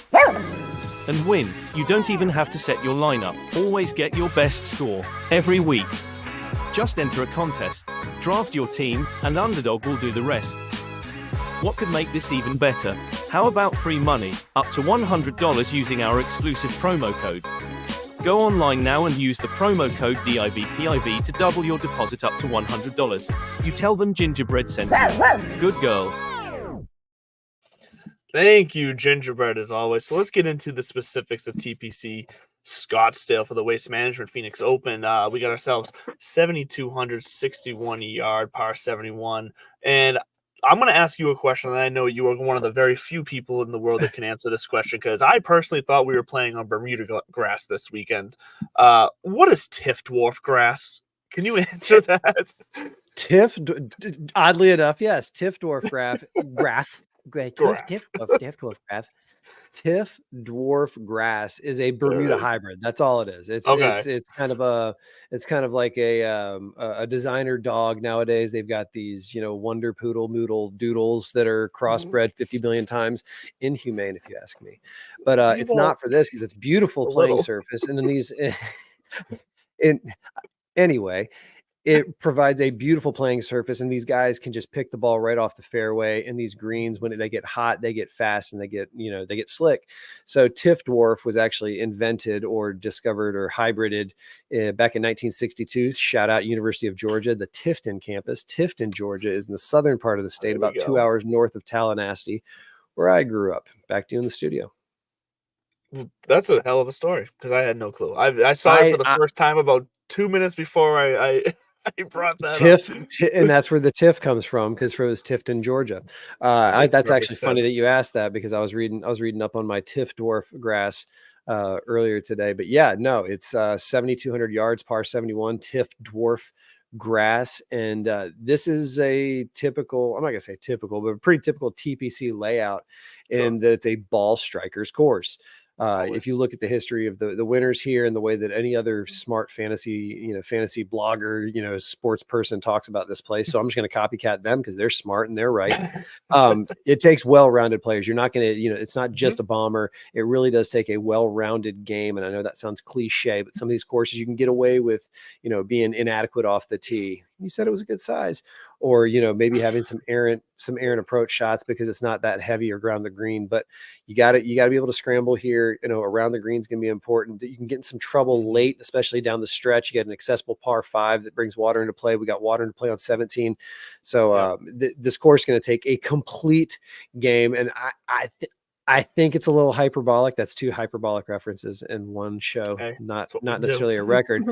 and win. You don't even have to set your lineup. Always get your best score every week. Just enter a contest, draft your team, and Underdog will do the rest. What could make this even better? How about free money, up to $100 using our exclusive promo code? Go online now and use the promo code DIVPIV to double your deposit up to $100. You tell them Gingerbread sent you. Good girl. Thank you, Gingerbread, as always. So let's get into the specifics of TPC Scottsdale for the Waste Management Phoenix Open. We got ourselves 7,261 yard, par 71. And I'm going to ask you a question, and I know you are one of the very few people in the world that can answer this question, because I personally thought we were playing on Bermuda grass this weekend. What is TIFF dwarf grass? Can you answer that? TIFF, oddly enough, yes, TIFF dwarf grass. Great. TIFF dwarf grass is a Bermuda hybrid. That's all it is. It's kind of like a designer dog nowadays. They've got these, wonder poodle moodle doodles that are crossbred 50 billion times. Inhumane, if you ask me. But it's not for this, because it's beautiful playing surface. And then anyway, it provides a beautiful playing surface, and these guys can just pick the ball right off the fairway. And these greens, when they get hot, they get fast, and they get slick. So TIFF dwarf was actually invented or discovered or hybrided back in 1962. Shout out University of Georgia, the Tifton campus. Tifton, Georgia is in the southern part of the state, about 2 hours north of Tallahassee, where I grew up. Back to you in the studio. That's a hell of a story, because I had no clue. I saw it for the first time about 2 minutes before I brought that up. And that's where the TIFF comes from, because it was Tifton, Georgia. That's actually funny that you asked that, because I was reading up on my TIFF dwarf grass earlier today. But yeah, no, it's 7,200 yards, par 71, TIF dwarf grass. And this is a typical, I'm not gonna say typical, but a pretty typical TPC layout in that it's a ball strikers course. If you look at the history of the winners here and the way that any other smart fantasy blogger, sports person talks about this place. So I'm just going to copycat them because they're smart and they're right. It takes well-rounded players. You're not going to, it's not just a bomber. It really does take a well-rounded game. And I know that sounds cliche, but some of these courses you can get away with, being inadequate off the tee. You said it was a good size, or, maybe having some errant approach shots because it's not that heavy or around the green, but you got to be able to scramble here. Around the green is going to be important. You can get in some trouble late, especially down the stretch. You get an accessible par 5 that brings water into play. We got water into play on 17. So this course is going to take a complete game. And I think it's a little hyperbolic. That's 2 hyperbolic references in one show, not necessarily a record.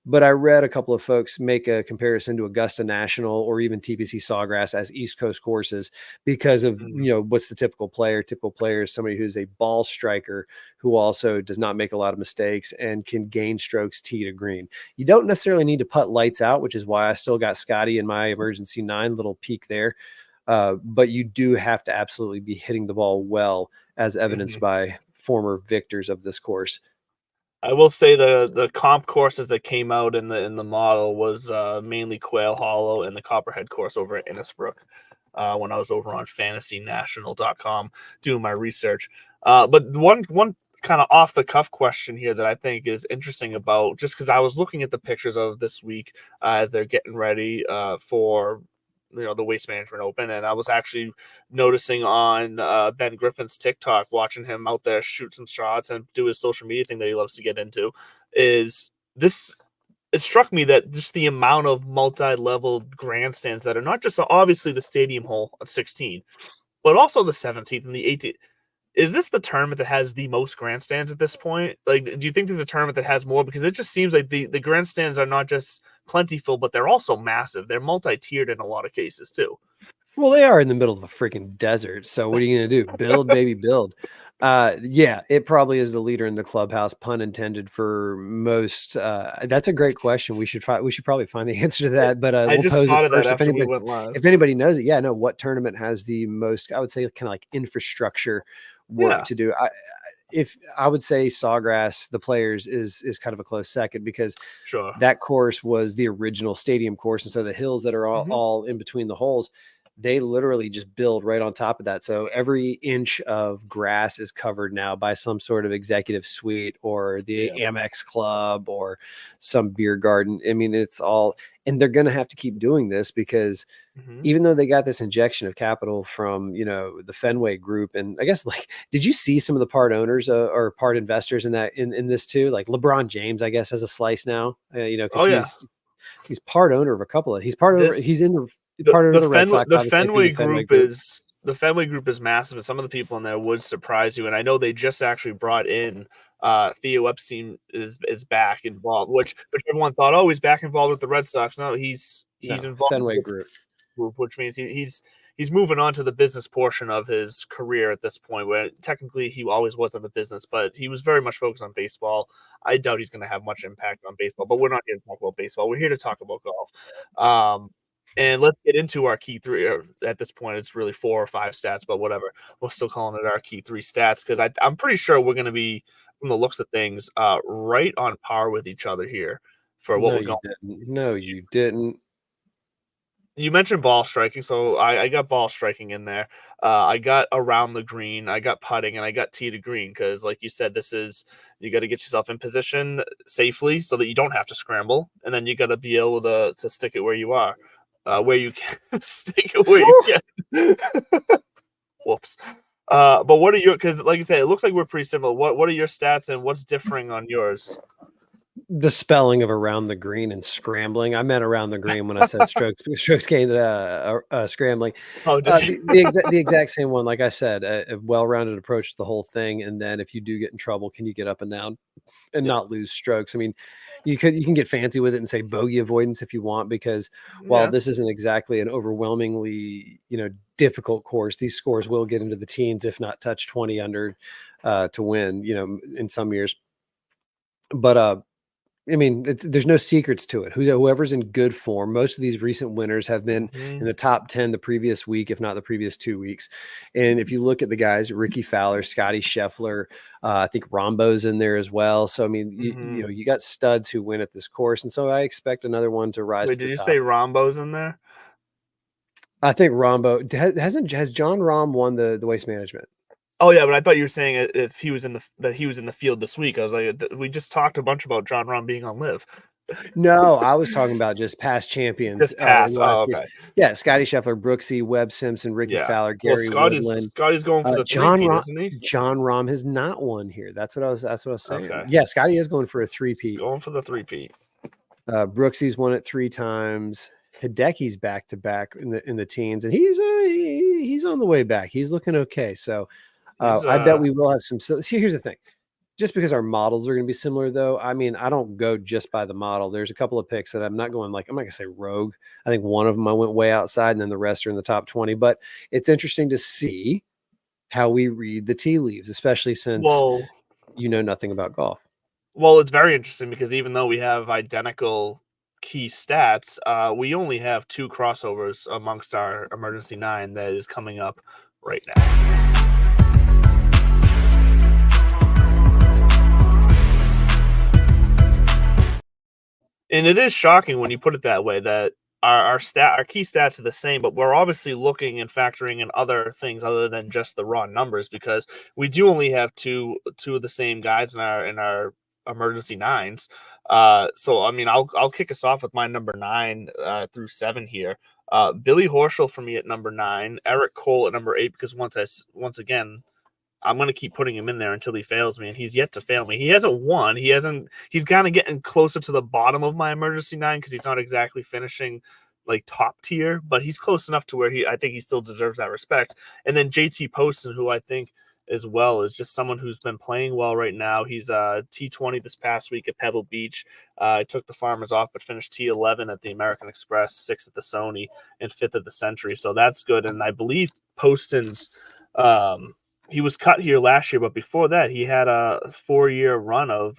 But I read a couple of folks make a comparison to Augusta National or even TPC Sawgrass as East Coast courses because of, what's the typical player? Typical player is somebody who's a ball striker who also does not make a lot of mistakes and can gain strokes tee to green. You don't necessarily need to putt lights out, which is why I still got Scotty in my emergency 9 little peak there. But you do have to absolutely be hitting the ball well, as evidenced by former victors of this course. I will say the comp courses that came out in the model was mainly Quail Hollow and the Copperhead course over at Innisbrook when I was over on fantasynational.com doing my research. But one kind of off the cuff question here that I think is interesting about, just because I was looking at the pictures of this week as they're getting ready for the Waste Management Open, and I was actually noticing on Ben Griffin's TikTok, watching him out there shoot some shots and do his social media thing that he loves to get into, is this. It struck me that just the amount of multi-level grandstands that are not just obviously the stadium hole at 16, but also the 17th and the 18th. Is this the tournament that has the most grandstands at this point? Like, do you think there's a tournament that has more? Because it just seems like the grandstands are not just plentiful, but they're also massive. They're multi-tiered in a lot of cases too. Well, they are in the middle of a freaking desert. So what are you going to do? Build, baby, build. Yeah, it probably is the leader in the clubhouse, pun intended, for most. That's a great question. We should probably find the answer to that. But I just pose thought it of that first. after we went live. If anybody knows it, what tournament has the most? I would say kind of like infrastructure work to do. If I would say Sawgrass, the players is kind of a close second, because that course was the original stadium course, and so the hills that are all in between the holes, they literally just build right on top of that. So every inch of grass is covered now by some sort of executive suite or the Amex Club or some beer garden. I mean, it's all, and they're going to have to keep doing this because even though they got this injection of capital from, the Fenway Group, and I guess, like, did you see some of the part owners or part investors in that, in this too? Like LeBron James, I guess, has a slice now, because he's part owner of a couple of, he's part owner. He's in the part of the Red Sox. The Fenway Group is massive, and some of the people in there would surprise you. And I know they just actually brought in Theo Epstein is back involved, which everyone thought, he's back involved with the Red Sox. No, he's involved Fenway with Group, which means he's moving on to the business portion of his career at this point, where technically he always was on the business, but he was very much focused on baseball. I doubt he's going to have much impact on baseball, but we're not here to talk about baseball. We're here to talk about golf. And let's get into our key 3. At this point, it's really 4 or 5 stats, but whatever. We're still calling it our key 3 stats because I'm pretty sure we're going to be, from the looks of things, right on par with each other here for what we're going. No, you didn't. You mentioned ball striking, so I got ball striking in there. I got around the green, I got putting, and I got tee to green because, like you said, you got to get yourself in position safely so that you don't have to scramble, and then you got to be able to stick it where you are. Where you can stick it where you can. Whoops. But what are your? Because like you said, it looks like we're pretty similar. What are your stats and what's differing on yours? The spelling of around the green and scrambling. I meant around the green when I said strokes gained scrambling. Oh, the exact same one. Like I said, a well-rounded approach to the whole thing. And then if you do get in trouble, can you get up and down and not lose strokes? I mean, you can get fancy with it and say bogey avoidance if you want, because while this isn't exactly an overwhelmingly, difficult course. These scores will get into the teens, if not touch 20 under to win, in some years. But I mean, there's no secrets to it. Whoever's in good form, most of these recent winners have been in the top 10 the previous week, if not the previous 2 weeks. And if you look at the guys, Ricky Fowler, Scotty Scheffler, I think Rombo's in there as well. So, I mean, you got studs who win at this course. And so I expect another one to rise to the top. Did you say Rombo's in there? I think Rombo has John Rahm won the Waste Management? Oh yeah, but I thought you were saying if he was in the field this week. I was like, we just talked a bunch about John Rahm being on Live. No, I was talking about just past champions. Just past. Okay. Yeah, Scotty Scheffler, Brooksy, Webb Simpson, Ricky Fowler, Gary Woodland. Scotty's going for the three-peat, isn't he? John Rahm has not won here. That's what I was saying. Okay. Yeah, Scotty is going for a three-peat. Going for the three-peat. Brooksy's won it 3 times. Hideki's back to back in the teens, and he's on the way back. He's looking okay. So. I bet we will have some. See, here's the thing. Just because our models are going to be similar, though, I mean, I don't go just by the model. There's a couple of picks that I'm not going I'm not going to say rogue. I think one of them I went way outside, and then the rest are in the top 20. But it's interesting to see how we read the tea leaves, especially since you know nothing about golf. Well, it's very interesting because even though we have identical key stats, we only have 2 crossovers amongst our emergency 9 that is coming up right now. And it is shocking when you put it that way that our key stats are the same, but we're obviously looking and factoring in other things other than just the raw numbers because we do only have two of the same guys in our emergency 9s. So I mean, I'll kick us off with my number 9 through 7 here. Billy Horschel for me at number 9, Eric Cole at number 8 because once again. I'm going to keep putting him in there until he fails me, and he's yet to fail me. He hasn't won. He's kind of getting closer to the bottom of my emergency 9 because he's not exactly finishing like top tier, but he's close enough to where I think he still deserves that respect. And then JT Poston, who I think as well is just someone who's been playing well right now. He's T20 this past week at Pebble Beach. Took the Farmers off, but finished T11 at the American Express, 6th at the Sony, and 5th at the Century. So that's good. And I believe Poston's he was cut here last year, but before that, he had a 4-year run of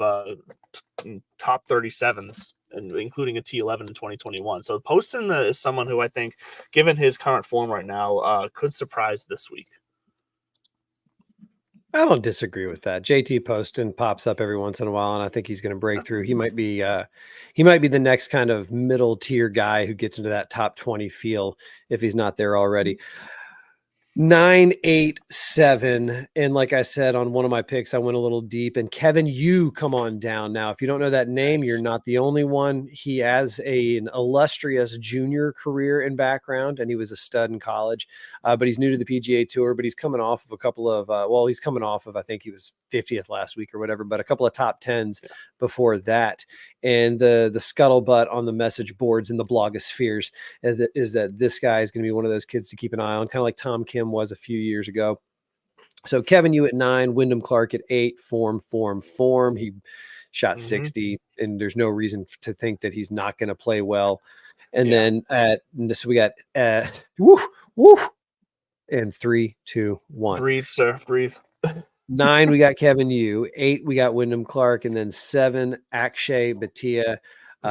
top 37s, including a T11 in 2021. So Poston is someone who I think, given his current form right now, could surprise this week. I don't disagree with that. JT Poston pops up every once in a while, and I think he's going to break through. He might be the next kind of middle tier guy who gets into that top 20 feel if he's not there already. 9, 8, 7. And like I said, on one of my picks, I went a little deep. And Kevin, you come on down. Now, if you don't know that name, you're not the only one. He has an illustrious junior career and background, and he was a stud in college. But he's new to the PGA Tour, but he's coming off of a couple of, he's coming off of, I think he was 50th last week or whatever, but a couple of top 10s before that. And the scuttlebutt on the message boards and the blogospheres is that this guy is going to be one of those kids to keep an eye on, kind of like Tom Kim was a few years ago. So Kevin, you at 9, Wyndham Clark at 8, form. He shot 60, and there's no reason to think that he's not going to play well. And then so we got and 3, 2, 1. Breathe, sir. Breathe. 9, we got Kevin Yu. 8, we got Wyndham Clark, and then 7, Akshay Bhatia.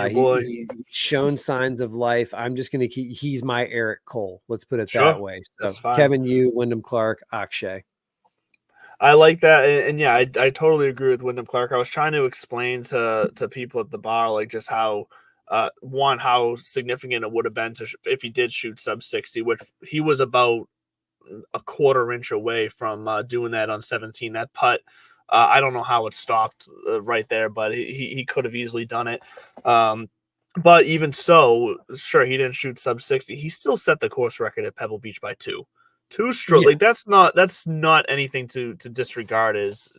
He's shown signs of life. I'm just going to he's my Eric Cole. Let's put it that way. So Kevin Yu, Wyndham Clark, Akshay. I like that. And yeah, I totally agree with Wyndham Clark. I was trying to explain to people at the bar, like just how, how significant it would have been if he did shoot sub 60, which he was about a quarter inch away from doing that on 17. That putt, I don't know how it stopped right there, but he could have easily done it. But even so, sure, he didn't shoot sub 60. He still set the course record at Pebble Beach by 2 strokes. Like that's not anything to disregard as,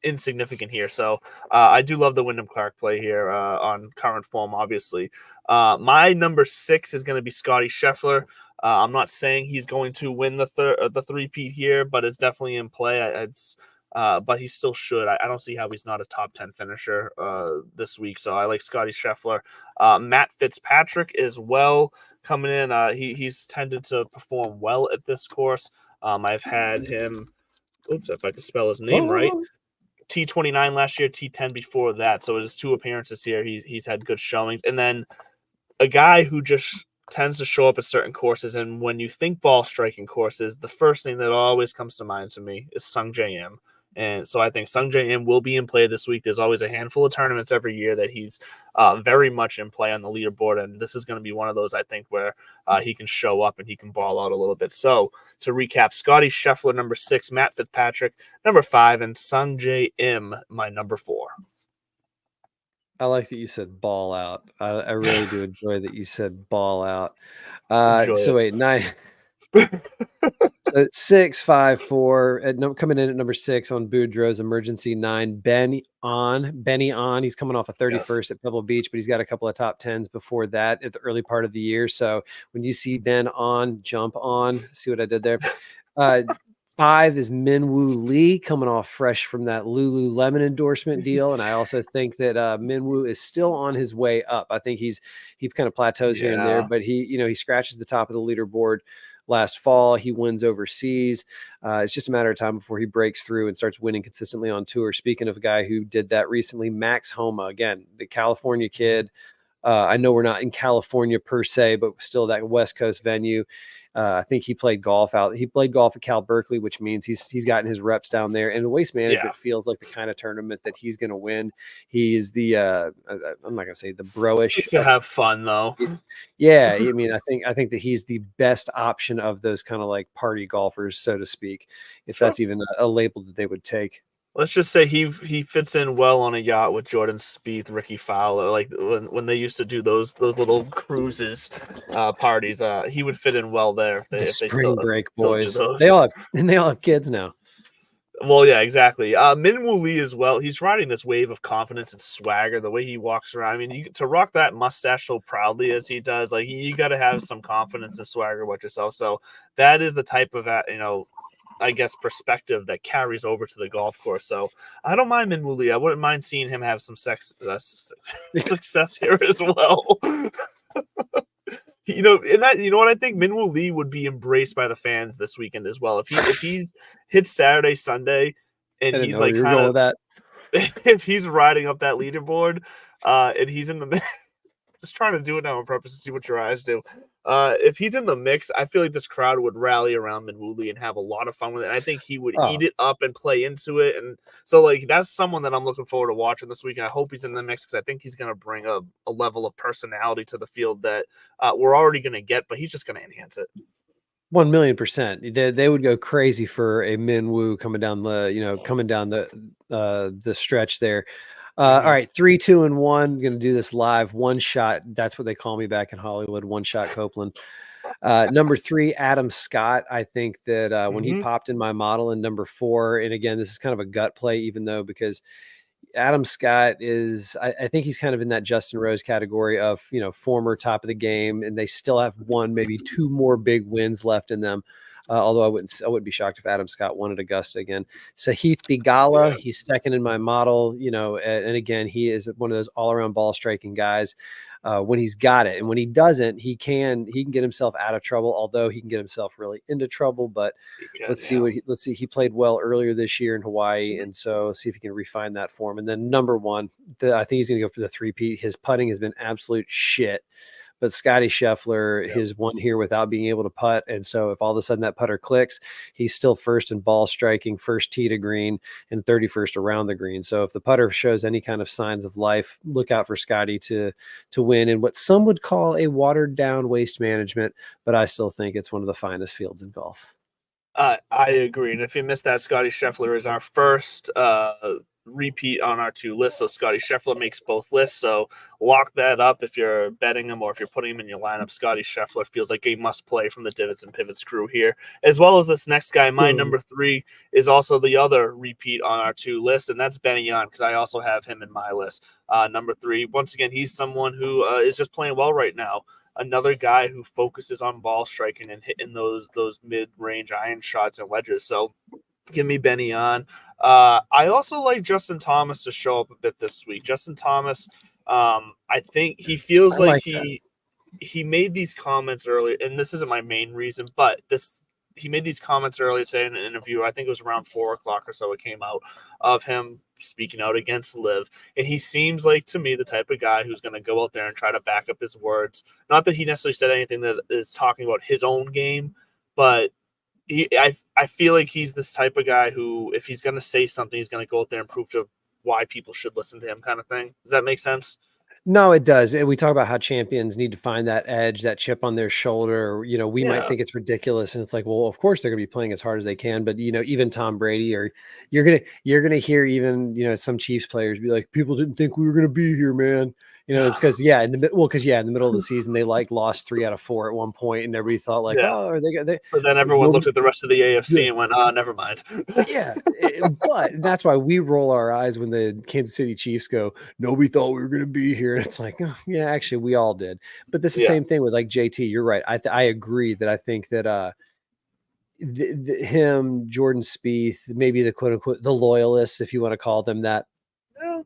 insignificant here. So I do love the Wyndham Clark play here on current form, obviously. My number 6 is going to be Scotty Scheffler. I'm not saying he's going to win the three-peat here, but it's definitely in play. but he still should. I don't see how he's not a top 10 finisher this week. So I like Scotty Scheffler. Matt Fitzpatrick as well coming in. He's tended to perform well at this course. I've had him. Oops, if I could spell his name right. T29 last year, T10 before that. So his 2 appearances here, he's had good showings. And then a guy who just tends to show up at certain courses. And when you think ball striking courses, the first thing that always comes to mind to me is Sung J M. And so I think Sung J M will be in play this week. There's always a handful of tournaments every year that he's very much in play on the leaderboard. And this is going to be one of those, I think, where he can show up and he can ball out a little bit. So to recap, Scotty Scheffler, number 6, Matt Fitzpatrick, number 5, and Sung J M, my number 4. I like that you said ball out. I really do enjoy that you said ball out. Wait, 9. So 6, 5, 4. Coming in at number 6 on Boudreaux's emergency 9. Benny on. He's coming off a 31st at Pebble Beach, but he's got a couple of top 10s before that at the early part of the year. So when you see Ben on, jump on. See what I did there? 5 is Minwoo Lee, coming off fresh from that Lululemon endorsement deal. And I also think that Minwoo is still on his way up. I think he kind of plateaus here and there, but he scratches the top of the leaderboard last fall. He wins overseas. It's just a matter of time before he breaks through and starts winning consistently on tour. Speaking of a guy who did that recently, Max Homa, again, the California kid. I know we're not in California per se, but still that West Coast venue. I think he played golf at Cal Berkeley, which means he's gotten his reps down there. And the Waste Management feels like the kind of tournament that he's going to win. He is the I'm not going to say the bro-ish. To have fun though. Yeah, I mean, I think that he's the best option of those kind of like party golfers, so to speak, if that's even a label that they would take. Let's just say he fits in well on a yacht with Jordan Spieth, Ricky Fowler. Like when they used to do those little cruises, parties, he would fit in well there. If they spring break boys. Still they all have kids now. Well, yeah, exactly. Minwoo Lee as well. He's riding this wave of confidence and swagger. The way he walks around. I mean, to rock that mustache so proudly as he does, like you got to have some confidence and swagger with yourself. So that is the type of I guess perspective that carries over to the golf course. So I don't mind Minwoo Lee. I wouldn't mind seeing him have some success here as well. What I think Minwoo Lee would be embraced by the fans this weekend as well. If he's hit Saturday, Sunday, and he's like kind of that. If he's riding up that leaderboard, and he's in the mix, just trying to do it now on purpose to see what your eyes do. If he's in the mix, I feel like this crowd would rally around Minwoo Lee and have a lot of fun with it. And I think he would eat it up and play into it. And so, like, that's someone that I'm looking forward to watching this week. And I hope he's in the mix because I think he's going to bring a level of personality to the field that we're already going to get, but he's just going to enhance it. 1,000,000%. They would go crazy for a Minwoo coming down the stretch there. All right, 3, 2, and 1. Going to do this live. One shot. That's what they call me back in Hollywood. One shot Copeland. Number 3, Adam Scott. I think that when he popped in my model in number 4, and again, this is kind of a gut play, even though because Adam Scott is, I think he's kind of in that Justin Rose category of, former top of the game, and they still have 1, maybe 2 more big wins left in them. Although I wouldn't be shocked if Adam Scott won at Augusta again. Sahith Theegala, he's second in my model, and again, he is one of those all-around ball striking guys when he's got it. And when he doesn't, he can get himself out of trouble, although he can get himself really into trouble. But let's see. He played well earlier this year in Hawaii, and so see if he can refine that form. And then number 1, I think he's going to go for the 3-peat. His putting has been absolute shit. But Scotty Scheffler has won here without being able to putt. And so if all of a sudden that putter clicks, he's still first in ball striking, first tee to green, and 31st around the green. So if the putter shows any kind of signs of life, look out for Scotty to win in what some would call a watered down Waste Management. But I still think it's one of the finest fields in golf. I agree. And if you missed that, Scotty Scheffler is our first repeat on our 2 lists. So Scotty Scheffler makes both lists. So lock that up if you're betting him or if you're putting him in your lineup. Scotty Scheffler feels like a must play from the Divots and Pivots crew here, as well as this next guy. My number 3 is also the other repeat on our 2 lists, and that's Benny Yon because I also have him in my list. Number 3, once again, he's someone who is just playing well right now. Another guy who focuses on ball striking and hitting those mid-range iron shots and wedges. So Give me Benny on. I also like Justin Thomas to show up a bit this week. Justin Thomas, I think he feels I like like that. he made these comments earlier, and this isn't my main reason, but he made these comments earlier today in an interview. I think it was around 4 o'clock or so. It came out of him speaking out against Liv, and he seems like to me the type of guy who's going to go out there and try to back up his words. Not that he necessarily said anything that is talking about his own game, but I feel like he's this type of guy who, if he's going to say something, he's going to go out there and prove to why people should listen to him, kind of thing. Does that make sense? No, it does. And we talk about how champions need to find that edge, that chip on their shoulder. You know, we might Yeah. think it's ridiculous, and it's like, well, of course they're going to be playing as hard as they can. But you know, even Tom Brady, or you're gonna hear even some Chiefs players be like, people didn't think we were going to be here, man. You know, it's because in the middle of the season they like lost 3 out of 4 at one point, and everybody thought like, Yeah. oh, are they? But then everyone looked at the rest of the AFC and went, never mind. Yeah, but that's why we roll our eyes when the Kansas City Chiefs go, nobody thought we were going to be here. And it's like, oh, yeah, actually, we all did. But this is the same thing with like JT. You're right. I agree that I think that him, Jordan Spieth, maybe the quote unquote the loyalists, if you want to call them that,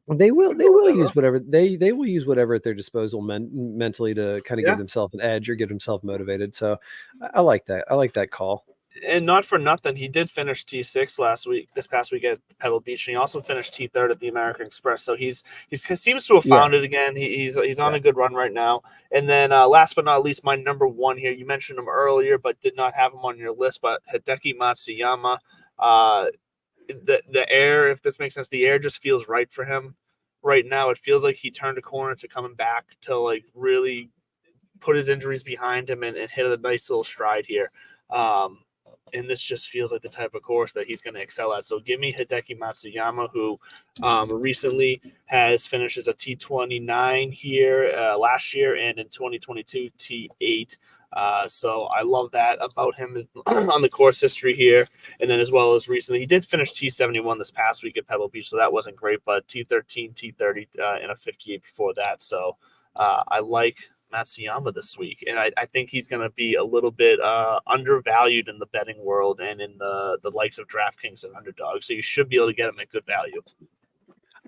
they will use whatever they will use whatever at their disposal mentally to kind of give themselves an edge or get themselves motivated. So I like that. I like that call. And not for nothing, he did finish T6 this past week at Pebble Beach, and he also finished T3 at the American Express. So he seems to have found it again. He's on a good run right now. And then last but not least, my number one here, you mentioned him earlier, but did not have him on your list, but Hideki Matsuyama. The air, if this makes sense, the air just feels right for him right now. It feels like he turned a corner to coming back to like really put his injuries behind him and hit a nice little stride here. And this just feels like the type of course that he's going to excel at. So give me Hideki Matsuyama, who recently has finished as a T29 here last year, and in 2022 T8. So I love that about him on the course history here. And then as well as recently, he did finish T71 this past week at Pebble Beach, so that wasn't great, but T13, T30, and a 58 before that. So I like Matsuyama this week, and I think he's going to be a little bit undervalued in the betting world and in the likes of DraftKings and Underdog. So you should be able to get him at good value.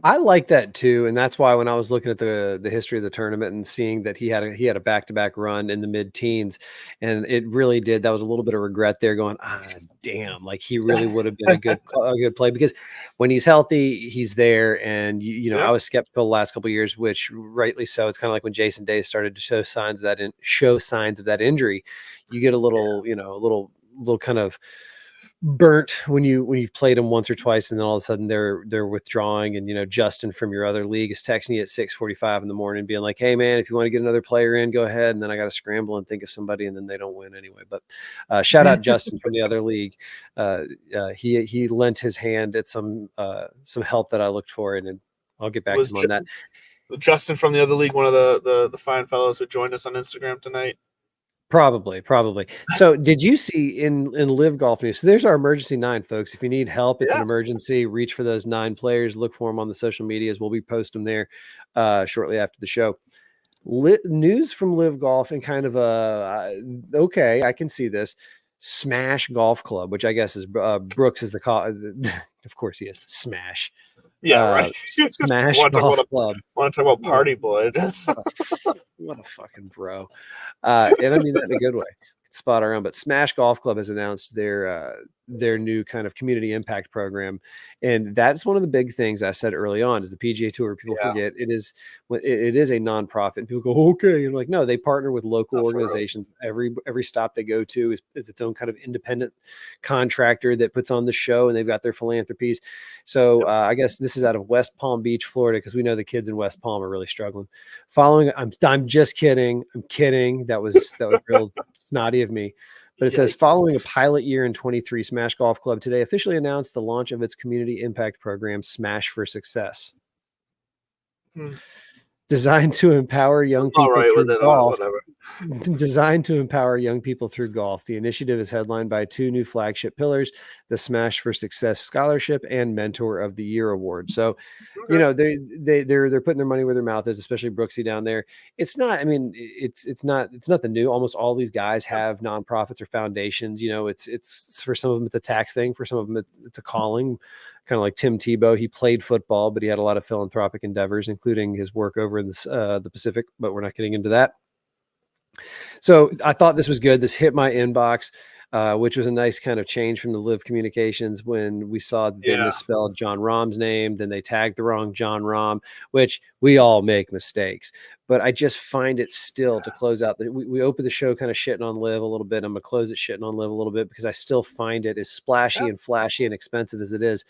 I like that too, and that's why when I was looking at the history of the tournament and seeing that he had a back-to-back run in the mid-teens, and it really did. That was a little bit of regret there, going, damn, like he really would have been a good play, because when he's healthy, he's there. And I was skeptical the last couple of years, which rightly so. It's kind of like when Jason Day started to show signs of that injury. You get a little, little kind of burnt when you've played them once or twice, and then all of a sudden they're withdrawing. And Justin from your other league is texting you at 6:45 in the morning being like, hey man, if you want to get another player in, go ahead. And then I got to scramble and think of somebody, and then they don't win anyway. But shout out Justin from the other league. He lent his hand at some help that I looked for, and I'll get back to him on that. Justin from the other league, one of the fine fellows who joined us on Instagram tonight. Probably. So did you see in Live Golf News? So there's our emergency 9, folks. If you need help, it's an emergency. Reach for those 9 players. Look for them on the social medias. We'll be posting them there shortly after the show. News from Live Golf, and kind of okay, I can see this. Smash Golf Club, which I guess is Brooks is the call. Of course he is. Smash. Yeah, right. Smash Golf Club. Want to talk about party boy? What a fucking bro. And I mean that in a good way. Spot our own. But Smash Golf Club has announced their new kind of community impact program, and that's one of the big things I said early on is the PGA Tour. People forget it is a nonprofit, and people go, okay, and like, no, they partner with local organizations. Every stop they go to is its own kind of independent contractor that puts on the show, and they've got their philanthropies. So I guess this is out of West Palm Beach, Florida, because we know the kids in West Palm are really struggling. I'm just kidding. I'm kidding. That was real snotty of me. But it says, following a pilot year in 23, Smash Golf Club today officially announced the launch of its community impact program, Smash for Success. Designed to empower young people through golf. Designed to empower young people through golf, the initiative is headlined by 2 new flagship pillars: the Smash for Success Scholarship and Mentor of the Year Award. So, you know, they're putting their money where their mouth is, especially Brooksy down there. It's not, I mean, it's nothing new. Almost all these guys have nonprofits or foundations. You know, it's for some of them it's a tax thing, for some of them it's a calling. Kind of like Tim Tebow, he played football, but he had a lot of philanthropic endeavors, including his work over in the Pacific. But we're not getting into that. So I thought this was good. This hit my inbox, which was a nice kind of change from the Live Communications when we saw that they misspelled John Rahm's name. Then they tagged the wrong John Rahm, which we all make mistakes. But I just find it still to close out. We opened the show kind of shitting on Live a little bit. I'm going to close it shitting on Live a little bit because I still find it as splashy and flashy and expensive as it is.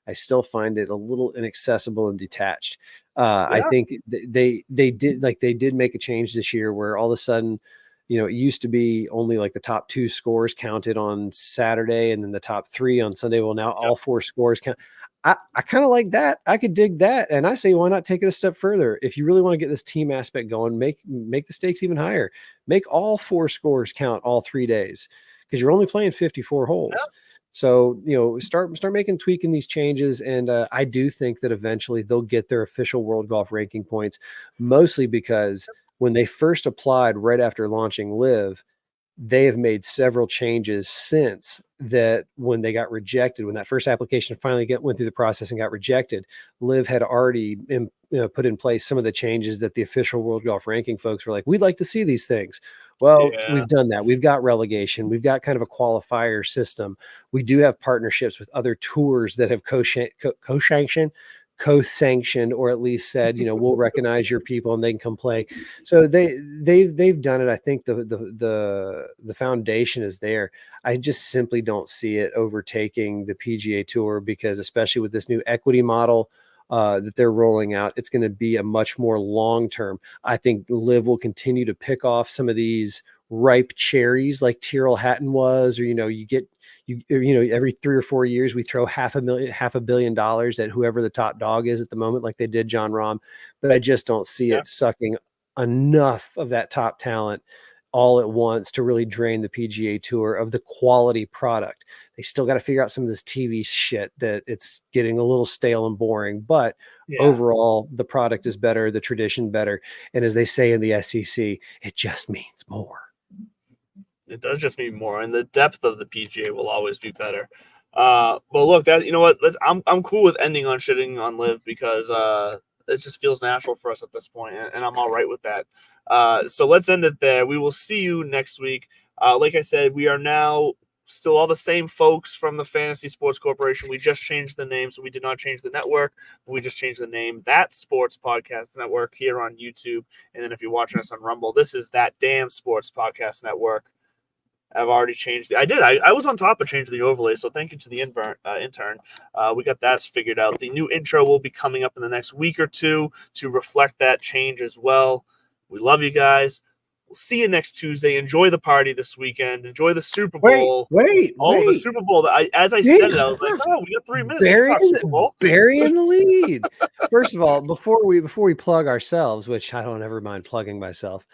I still find it a little inaccessible and detached. I think they did make a change this year where all of a sudden, you know, it used to be only like the top 2 scores counted on Saturday and then the top 3 on Sunday. Well, now all 4 scores count. I kind of like that. I could dig that. And I say, why not take it a step further? If you really want to get this team aspect going, make the stakes even higher. Make all 4 scores count all 3 days because you're only playing 54 holes. Yeah. So, you know, start tweaking these changes. And I do think that eventually they'll get their official World Golf Ranking points, mostly because when they first applied right after launching Live, they have made several changes since that. When they got rejected, when that first application finally went through the process and got rejected, Live had already put in place some of the changes that the official World Golf Ranking folks were like, we'd like to see these things. Well, we've done that. We've got relegation. We've got kind of a qualifier system. We do have partnerships with other tours that have co-sanctioned, or at least said, you know, we'll recognize your people and they can come play. So they've done it. I think the foundation is there. I just simply don't see it overtaking the PGA Tour because, especially with this new equity model that they're rolling out, it's going to be a much more long-term. I think Liv will continue to pick off some of these ripe cherries like Tyrrell Hatton was, or, you know, you know, every 3 or 4 years, we throw $500 million at whoever the top dog is at the moment, like they did John Rahm. But I just don't see it sucking enough of that top talent all at once to really drain the PGA Tour of the quality product. They still got to figure out some of this TV shit that it's getting a little stale and boring, but overall the product is better, the tradition better. And as they say in the SEC, it just means more. It does just mean more, and the depth of the PGA will always be better. But look, that, you know what? I'm cool with ending on shitting on Live because it just feels natural for us at this point, and I'm all right with that. So let's end it there. We will see you next week. Like I said, we are now still all the same folks from the Fantasy Sports Corporation. We just changed the name, so we did not change the network, but we just changed the name. That Sports Podcast Network here on YouTube, and then if you're watching us on Rumble, this is That Damn Sports Podcast Network. I've already changed I was on top of changing the overlay, so thank you to the intern. We got that figured out. The new intro will be coming up in the next week or two to reflect that change as well. We love you guys. We'll see you next Tuesday. Enjoy the party this weekend. Enjoy the Super Bowl. Wait. The Super Bowl. As I said it, I was like, oh, we got 3 minutes. Burying the lead. First of all, before we plug ourselves, which I don't ever mind plugging myself.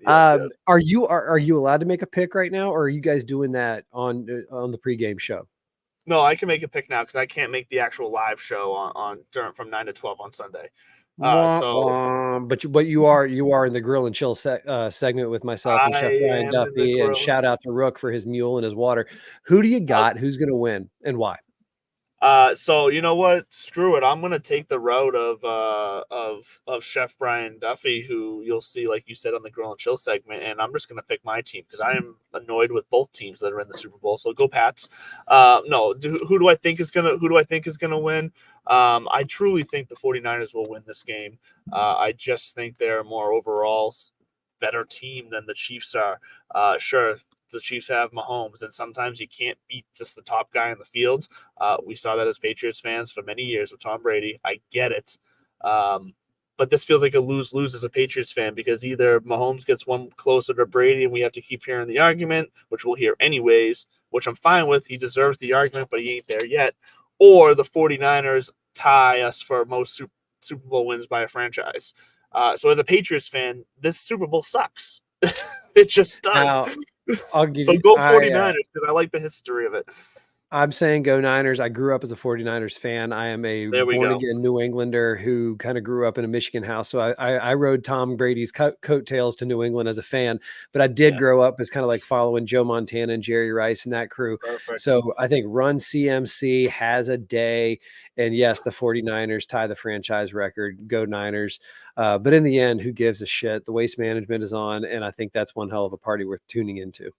Yes. Are you allowed to make a pick right now, or are you guys doing that on the pregame show? No, I can make a pick now because I can't make the actual live show on from 9 to 12 on Sunday. But you are in the Grill and Chill segment with myself and Chef Brian Duffy, and shout out to Rook for his mule and his water. Who do you got? Who's going to win and why? So you know what? Screw it. I'm gonna take the route of Chef Brian Duffy, who you'll see, like you said, on the Grill and Chill segment, and I'm just gonna pick my team because I am annoyed with both teams that are in the Super Bowl. So go Pats. No, who do I think is gonna win? I truly think the 49ers will win this game. I just think they're a more overall better team than the Chiefs are. Sure, the Chiefs have Mahomes, and sometimes you can't beat just the top guy in the field. We saw that as Patriots fans for many years with Tom Brady. I get it. But this feels like a lose-lose as a Patriots fan because either Mahomes gets one closer to Brady and we have to keep hearing the argument, which we'll hear anyways, which I'm fine with. He deserves the argument, but he ain't there yet. Or the 49ers tie us for most Super Bowl wins by a franchise. So as a Patriots fan, this Super Bowl sucks. It just does. Now, I'll give So you. go 49ers because I like the history of it. I'm saying go Niners. I grew up as a 49ers fan. I am a There we born go. again New Englander who kind of grew up in a Michigan house. So I rode Tom Brady's coattails to New England as a fan, but I did Yes. grow up as kind of like following Joe Montana and Jerry Rice and that crew. Perfect. So I think Run CMC has a day. And yes, the 49ers tie the franchise record. Go Niners. But in the end, who gives a shit? The Waste Management is on. And I think that's one hell of a party worth tuning into.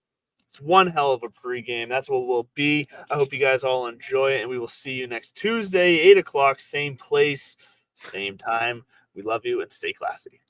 It's one hell of a pregame. That's what we'll be. I hope you guys all enjoy it, and we will see you next Tuesday, 8 o'clock, same place, same time. We love you, and stay classy.